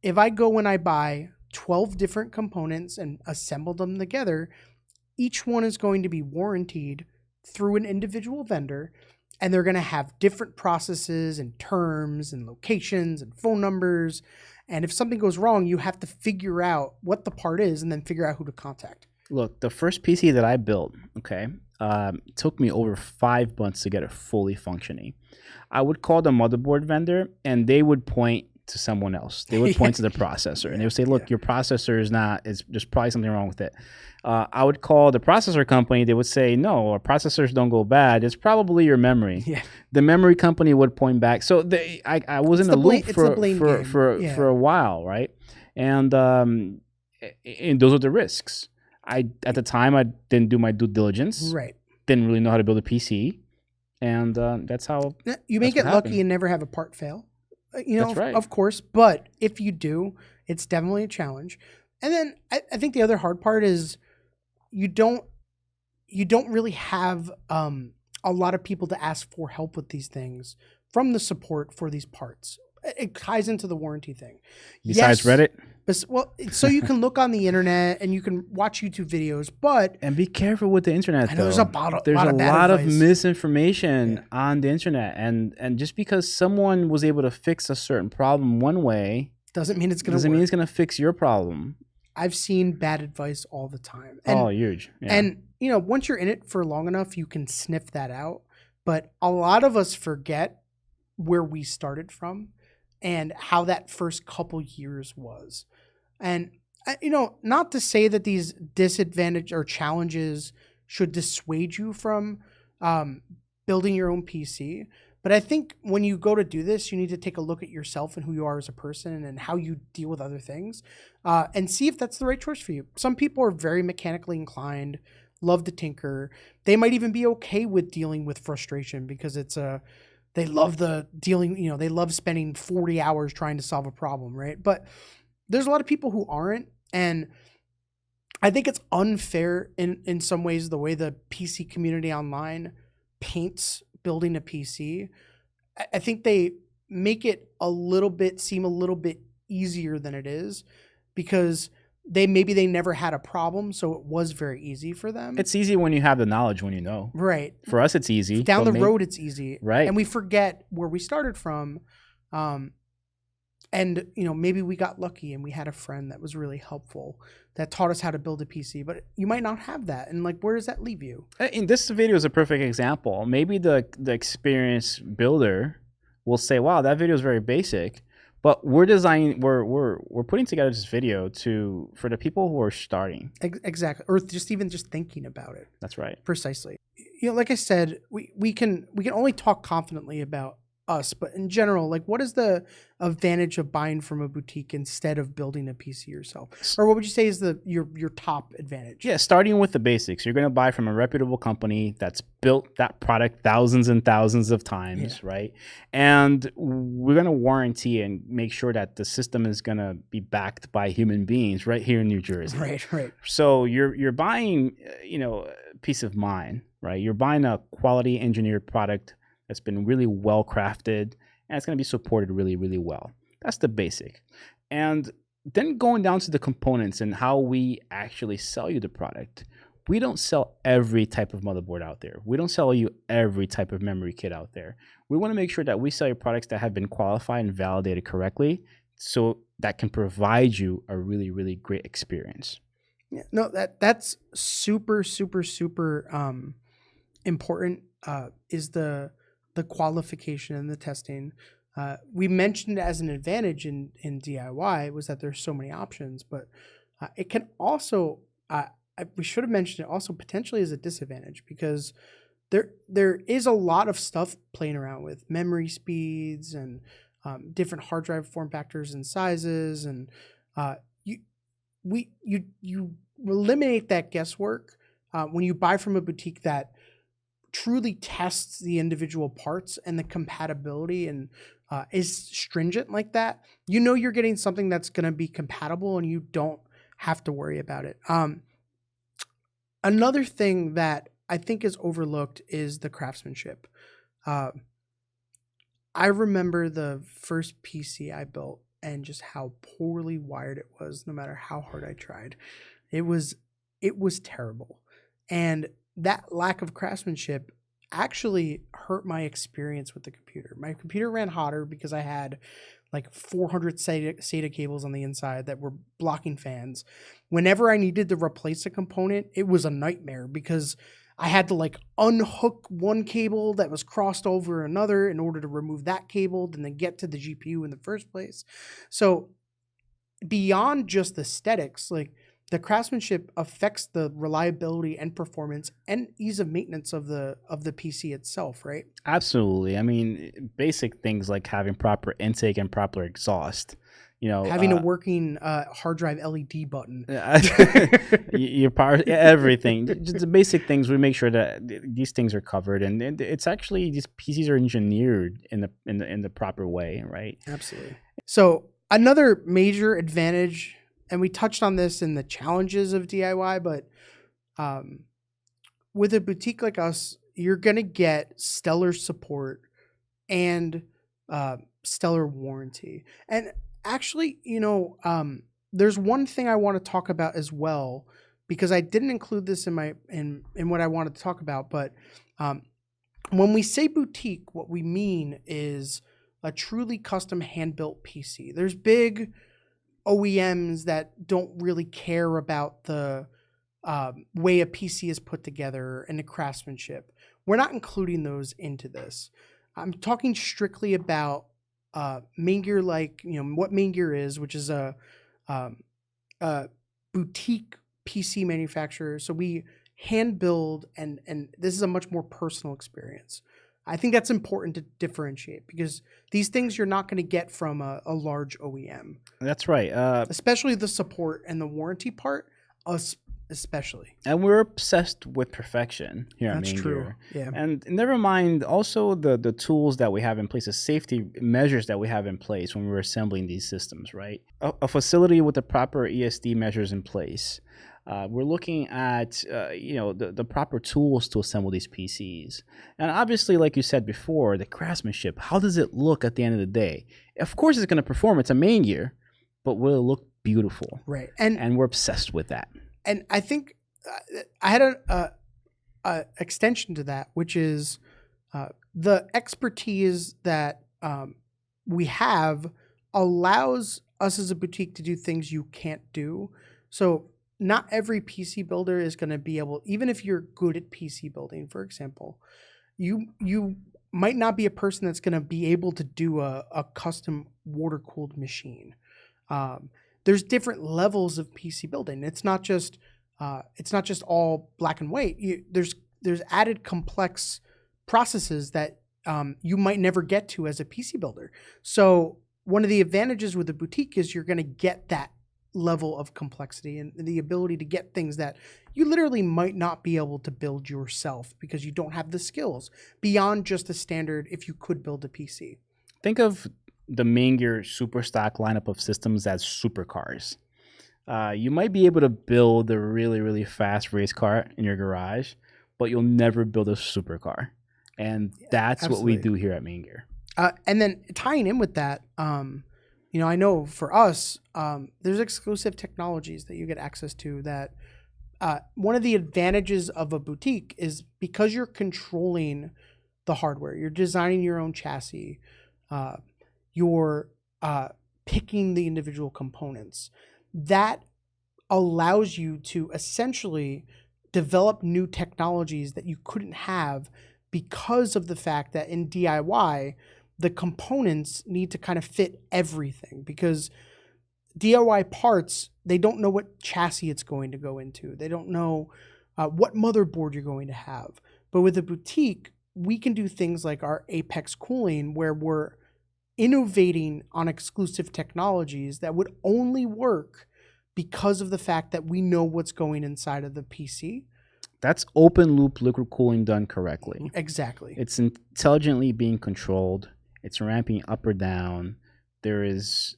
Speaker 2: If I go and I buy 12 different components and assemble them together, each one is going to be warranted through an individual vendor, and they're going to have different processes and terms and locations and phone numbers. And if something goes wrong, you have to figure out what the part is and then figure out who to contact.
Speaker 1: Look, the first PC that I built, it took me over 5 months to get it fully functioning. I would call the motherboard vendor and they would point to someone else. They would point to the processor and they would say, look, your processor is not, there's probably something wrong with it. I would call the processor company. They would say, no, our processors don't go bad. It's probably your memory.
Speaker 2: Yeah.
Speaker 1: The memory company would point back. So I was in the loop for a while, right? And those are the risks. At the time, I didn't do my due diligence.
Speaker 2: Right.
Speaker 1: Didn't really know how to build a PC. And that's how
Speaker 2: you may get lucky and never have a part fail.
Speaker 1: That's right.
Speaker 2: Of course, but if you do, it's definitely a challenge. And then I think the other hard part is you don't really have a lot of people to ask for help with these things from the support for these parts. It ties into the warranty thing.
Speaker 1: Besides Reddit?
Speaker 2: Well, so you can look on the internet and you can watch YouTube videos,
Speaker 1: and be careful with the internet.
Speaker 2: I know
Speaker 1: there's
Speaker 2: a
Speaker 1: lot of misinformation on the internet, and just because someone was able to fix a certain problem one way
Speaker 2: doesn't mean it's going
Speaker 1: to fix your problem.
Speaker 2: I've seen bad advice all the time.
Speaker 1: Huge. Yeah.
Speaker 2: And once you're in it for long enough, you can sniff that out. But a lot of us forget where we started from and how that first couple years was. And, not to say that these disadvantages or challenges should dissuade you from building your own PC. But I think when you go to do this, you need to take a look at yourself and who you are as a person and how you deal with other things and see if that's the right choice for you. Some people are very mechanically inclined, love to tinker. They might even be okay with dealing with frustration because they love they love spending 40 hours trying to solve a problem, right? But there's a lot of people who aren't. And I think it's unfair in some ways the way the PC community online paints building a PC. I think they make it seem a little bit easier than it is because they never had a problem, so it was very easy for them.
Speaker 1: It's easy when you have the knowledge, when you know.
Speaker 2: Right.
Speaker 1: For us, it's easy.
Speaker 2: Down the road, it's easy.
Speaker 1: Right.
Speaker 2: And we forget where we started from. And, maybe we got lucky and we had a friend that was really helpful that taught us how to build a PC, but you might not have that. And where does that leave you?
Speaker 1: And this video is a perfect example. Maybe the experienced builder will say, wow, that video is very basic, but we're putting together this video for the people who are starting.
Speaker 2: Exactly. Or just thinking about it.
Speaker 1: That's right.
Speaker 2: Precisely. Like I said, we can only talk confidently about us, but in general, what is the advantage of buying from a boutique instead of building a PC yourself? Or what would you say is your top advantage?
Speaker 1: Yeah, starting with the basics. You're going to buy from a reputable company that's built that product thousands and thousands of times, right? And we're going to warranty and make sure that the system is going to be backed by human beings right here in New Jersey.
Speaker 2: Right.
Speaker 1: So you're buying, peace of mind, right? You're buying a quality engineered product that's been really well crafted, and it's going to be supported really, really well. That's the basic. And then going down to the components and how we actually sell you the product. We don't sell every type of motherboard out there. We don't sell you every type of memory kit out there. We want to make sure that we sell you products that have been qualified and validated correctly so that can provide you a really, really great experience.
Speaker 2: Yeah, no, that's super, super, super important is the qualification and the testing. We mentioned as an advantage in DIY was that there's so many options, but it can also, we should have mentioned it also potentially as a disadvantage because there is a lot of stuff playing around with memory speeds and different hard drive form factors and sizes, and you eliminate that guesswork when you buy from a boutique that truly tests the individual parts and the compatibility and is stringent like that. You're getting something that's going to be compatible and you don't have to worry about it. Another thing that I think is overlooked is the craftsmanship. Uh, I remember the first PC I built and just how poorly wired it was, no matter how hard I tried. It was it was terrible. And that lack of craftsmanship actually hurt my experience with the computer. My computer ran hotter because I had like 400 SATA cables on the inside that were blocking fans. Whenever I needed to replace a component, it was a nightmare because I had to like unhook one cable that was crossed over another in order to remove that cable and then get to the GPU in the first place. So beyond just the aesthetics, like the craftsmanship affects the reliability and performance and ease of maintenance of the PC itself, right?
Speaker 1: Absolutely. I mean, basic things like having proper intake and proper exhaust.
Speaker 2: Having a working hard drive LED button.
Speaker 1: Your power, everything, just the basic things. We make sure that these things are covered, and it's actually these PCs are engineered in the proper way, right?
Speaker 2: Absolutely. So another major advantage, and we touched on this in the challenges of DIY, but with a boutique like us, you're gonna get stellar support and stellar warranty. And actually, there's one thing I want to talk about as well, because I didn't include this in my in what I wanted to talk about. But when we say boutique, what we mean is a truly custom hand-built PC. There's big OEMs that don't really care about the way a PC is put together and the craftsmanship. We're not including those into this. I'm talking strictly about Maingear, like what Maingear is, which is a boutique PC manufacturer. So we hand build, and this is a much more personal experience. I think that's important to differentiate because these things you're not going to get from a large OEM.
Speaker 1: That's right.
Speaker 2: Especially the support and the warranty part, especially.
Speaker 1: And we're obsessed with perfection here at
Speaker 2: That's
Speaker 1: Maingear.
Speaker 2: true. Yeah.
Speaker 1: And never mind also the tools that we have in place, the safety measures that we have in place when we're assembling these systems, right? A facility with the proper ESD measures in place. We're looking at the proper tools to assemble these PCs. And obviously, like you said before, the craftsmanship, how does it look at the end of the day? Of course it's going to perform. It's a Maingear, but will it look beautiful?
Speaker 2: Right.
Speaker 1: And we're obsessed with that.
Speaker 2: And I think I had a extension to that, which is the expertise that we have allows us as a boutique to do things you can't do. So not every PC builder is going to be able, even if you're good at PC building, for example, you might not be a person that's going to be able to do a custom water-cooled machine. There's different levels of PC building. It's not just all black and white. There's added complex processes that you might never get to as a PC builder. So one of the advantages with a boutique is you're going to get that level of complexity and the ability to get things that you literally might not be able to build yourself because you don't have the skills beyond just the standard if you could build a PC.
Speaker 1: Think of the Maingear super stock lineup of systems as supercars. You might be able to build a really, really fast race car in your garage, but you'll never build a supercar. And that's
Speaker 2: Absolutely.
Speaker 1: what we do here at Maingear.
Speaker 2: And then tying in with that, I know for us, there's exclusive technologies that you get access to that one of the advantages of a boutique is because you're controlling the hardware, you're designing your own chassis, you're picking the individual components. That allows you to essentially develop new technologies that you couldn't have because of the fact that in DIY, the components need to kind of fit everything because DIY parts, they don't know what chassis it's going to go into. They don't know what motherboard you're going to have. But with a boutique, we can do things like our Apex cooling where we're innovating on exclusive technologies that would only work because of the fact that we know what's going inside of the PC.
Speaker 1: That's open loop liquid cooling done correctly.
Speaker 2: Exactly.
Speaker 1: It's intelligently being controlled. It's ramping up or down there is,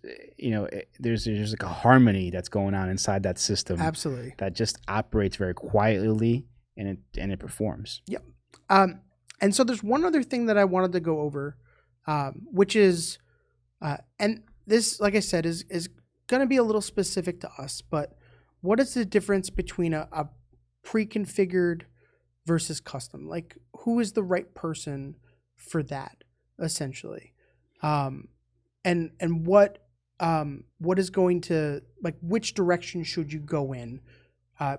Speaker 1: there's like a harmony that's going on inside that system
Speaker 2: Absolutely.
Speaker 1: that just operates very quietly, and it performs.
Speaker 2: Yep. And so there's one other thing that I wanted to go over, which is, and this, like I said, is going to be a little specific to us, but what is the difference between a pre-configured versus custom? Like, who is the right person for that, essentially? And what is going to, like, which direction should you go in?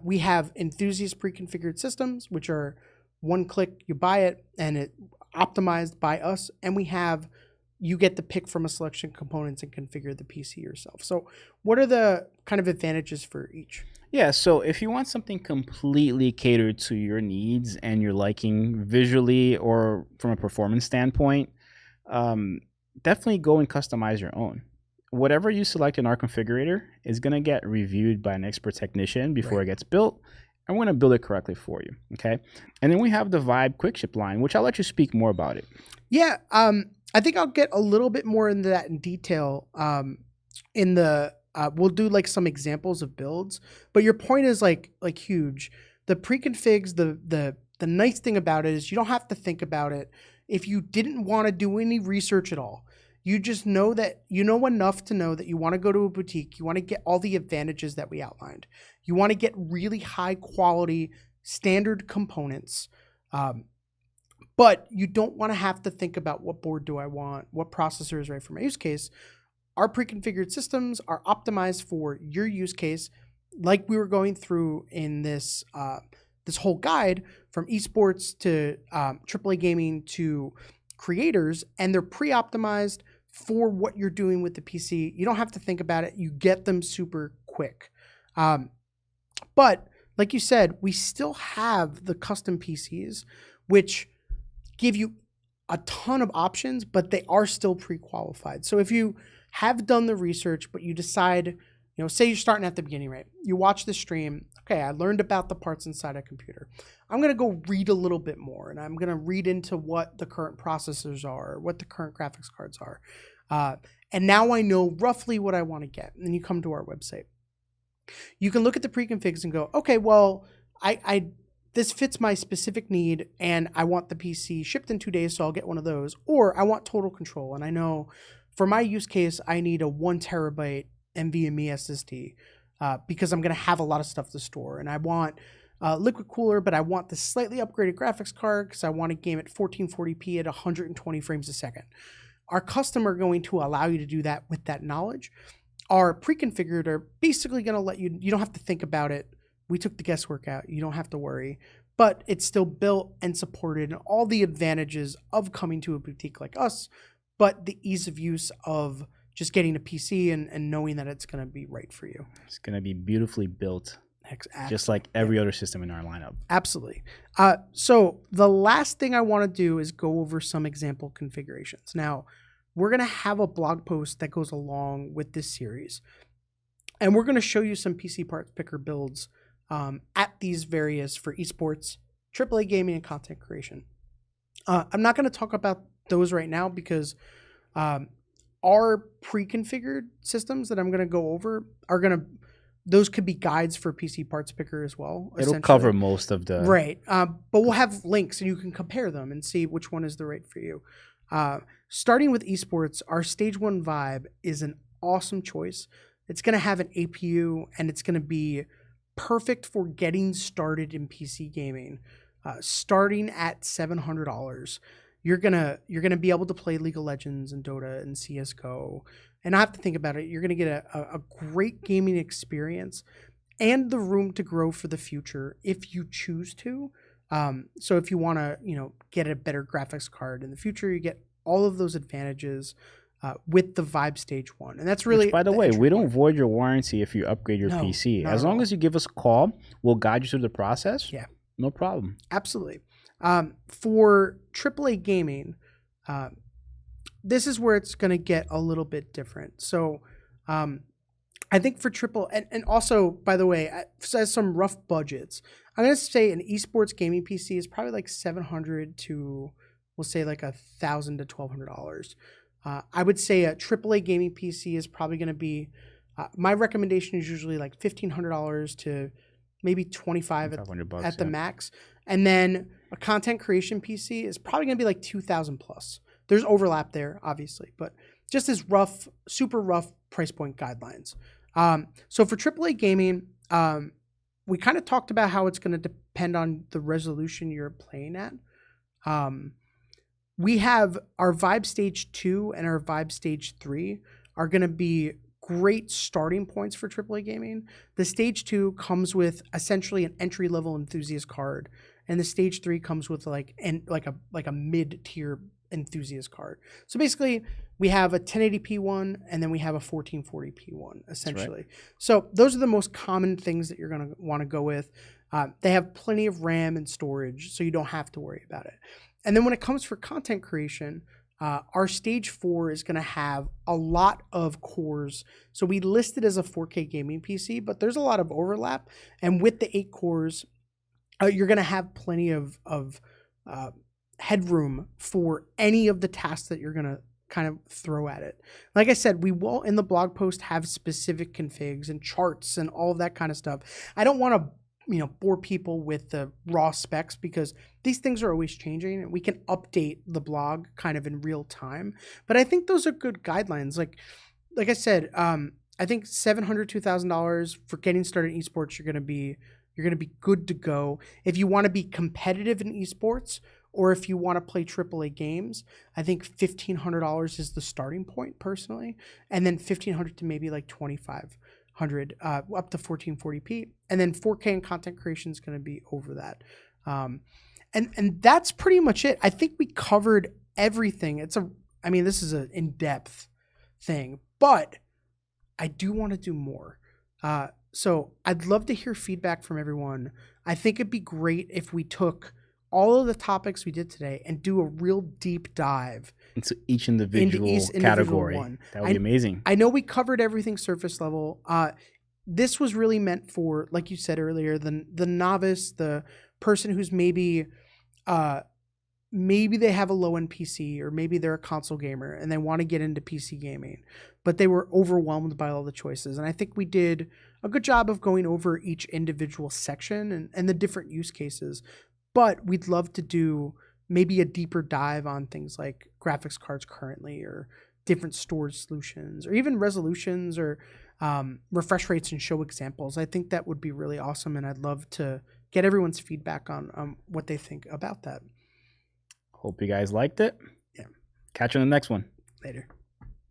Speaker 2: We have enthusiast pre-configured systems, which are one click, you buy it, and it optimized by us. And we have, you get to pick from a selection of components and configure the PC yourself. So what are the kind of advantages for each?
Speaker 1: Yeah, so if you want something completely catered to your needs and your liking visually or from a performance standpoint, definitely go and customize your own. Whatever you select in our configurator is going to get reviewed by an expert technician before it gets built. I'm going to build it correctly for you, okay? And then we have the Vibe QuickShip line, which I'll let you speak more about it.
Speaker 2: Yeah, I think I'll get a little bit more into that in detail in the we'll do like some examples of builds, but your point is like huge. The pre-configs, the nice thing about it is you don't have to think about it. If you didn't want to do any research at all, you just know that you know enough to know that you want to go to a boutique, you want to get all the advantages that we outlined. You want to get really high quality standard components. But you don't want to have to think about what board do I want, what processor is right for my use case. Our pre-configured systems are optimized for your use case, like we were going through in this this whole guide, from esports to AAA gaming to creators, and they're pre-optimized for what you're doing with the PC. You don't have to think about it. You get them super quick. But like you said, we still have the custom PCs, which give you a ton of options, but they are still pre-qualified. So if you have done the research, but you decide, say you're starting at the beginning, right? You watch the stream. Okay, I learned about the parts inside a computer. I'm going to go read a little bit more, and I'm going to read into what the current processors are, what the current graphics cards are. And now I know roughly what I want to get. And then you come to our website. You can look at the pre-configs and go, okay, well, this fits my specific need, and I want the PC shipped in 2 days, so I'll get one of those. Or I want total control, and I know for my use case, I need a 1 terabyte NVMe SSD because I'm going to have a lot of stuff to store. And I want liquid cooler, but I want the slightly upgraded graphics card because I want to game at 1440p at 120 frames a second. Our custom are going to allow you to do that with that knowledge. Our pre-configured are basically going to let you don't have to think about it. We took the guesswork out. You don't have to worry. But it's still built and supported, and all the advantages of coming to a boutique like us, but the ease of use of just getting a PC and knowing that it's going to be right for you.
Speaker 1: It's going to be beautifully built,
Speaker 2: Exactly.
Speaker 1: just like every other system in our lineup.
Speaker 2: Absolutely. So the last thing I want to do is go over some example configurations. Now, we're going to have a blog post that goes along with this series, and we're going to show you some PC Parts Picker builds at these various for esports, AAA gaming, and content creation. I'm not going to talk about those right now because our pre-configured systems that I'm going to go over those could be guides for PC Parts Picker as well.
Speaker 1: It'll cover most of the...
Speaker 2: Right. But we'll have links and you can compare them and see which one is the right for you. Starting with esports, our Stage 1 Vibe is an awesome choice. It's going to have an APU and it's going to be perfect for getting started in PC gaming. Starting at $700, you're gonna be able to play League of Legends and Dota and CS:GO, and not have to think about it. You're gonna get a great gaming experience and the room to grow for the future if you choose to. So if you want to, get a better graphics card in the future, you get all of those advantages with the Vibe Stage 1. And that's really...
Speaker 1: Which, by the way, we don't void your warranty if you upgrade your PC. As long as you give us a call, we'll guide you through the process.
Speaker 2: Yeah.
Speaker 1: No problem.
Speaker 2: Absolutely. For AAA gaming, this is where it's going to get a little bit different. So I think for and also, by the way, as some rough budgets, I'm going to say an esports gaming PC is probably like $700 to, we'll say like $1,000 to $1,200. I would say a AAA gaming PC is probably going to be, my recommendation is usually like $1,500 to maybe 25
Speaker 1: $500
Speaker 2: at the max. And then a content creation PC is probably going to be like 2,000 plus. There's overlap there, obviously, but just as rough, super rough price point guidelines. So for AAA gaming, we kind of talked about how it's going to depend on the resolution you're playing at. We have our Vibe Stage 2 and our Vibe Stage 3 are going to be great starting points for AAA gaming. The Stage 2 comes with essentially an entry-level enthusiast card, and the Stage 3 comes with like a mid-tier enthusiast card. So basically, we have a 1080p one, and then we have a 1440p one, essentially. Right. So those are the most common things that you're going to want to go with. They have plenty of RAM and storage, so you don't have to worry about it. And then when it comes for content creation, our Stage 4 is going to have a lot of cores. So we list it as a 4K gaming PC, but there's a lot of overlap. And with the 8 cores, you're going to have plenty of headroom for any of the tasks that you're going to kind of throw at it. Like I said, we will in the blog post have specific configs and charts and all of that kind of stuff. I don't want to bore people with the raw specs because these things are always changing and we can update the blog kind of in real time. But I think those are good guidelines. Like I said, I think $700, $2,000 for getting started in esports, you're going to be good to go. If you want to be competitive in esports or if you want to play AAA games, I think $1,500 is the starting point personally. And then $1,500 to maybe like $2,500 up to 1440p, and then 4K and content creation is going to be over that. And that's pretty much it. I think we covered everything. This is an in-depth thing, but I do want to do more. So I'd love to hear feedback from everyone. I think it'd be great if we took all of the topics we did today and do a real deep dive
Speaker 1: into each individual category. That would be amazing.
Speaker 2: I know we covered everything surface level. This was really meant for, like you said earlier, the novice, the person who's maybe they have a low-end PC or maybe they're a console gamer and they want to get into PC gaming, but they were overwhelmed by all the choices. And I think we did a good job of going over each individual section and the different use cases. But we'd love to do maybe a deeper dive on things like graphics cards currently or different storage solutions or even resolutions or refresh rates and show examples. I think that would be really awesome, and I'd love to get everyone's feedback on what they think about that.
Speaker 1: Hope you guys liked it.
Speaker 2: Yeah.
Speaker 1: Catch you on the next one.
Speaker 2: Later.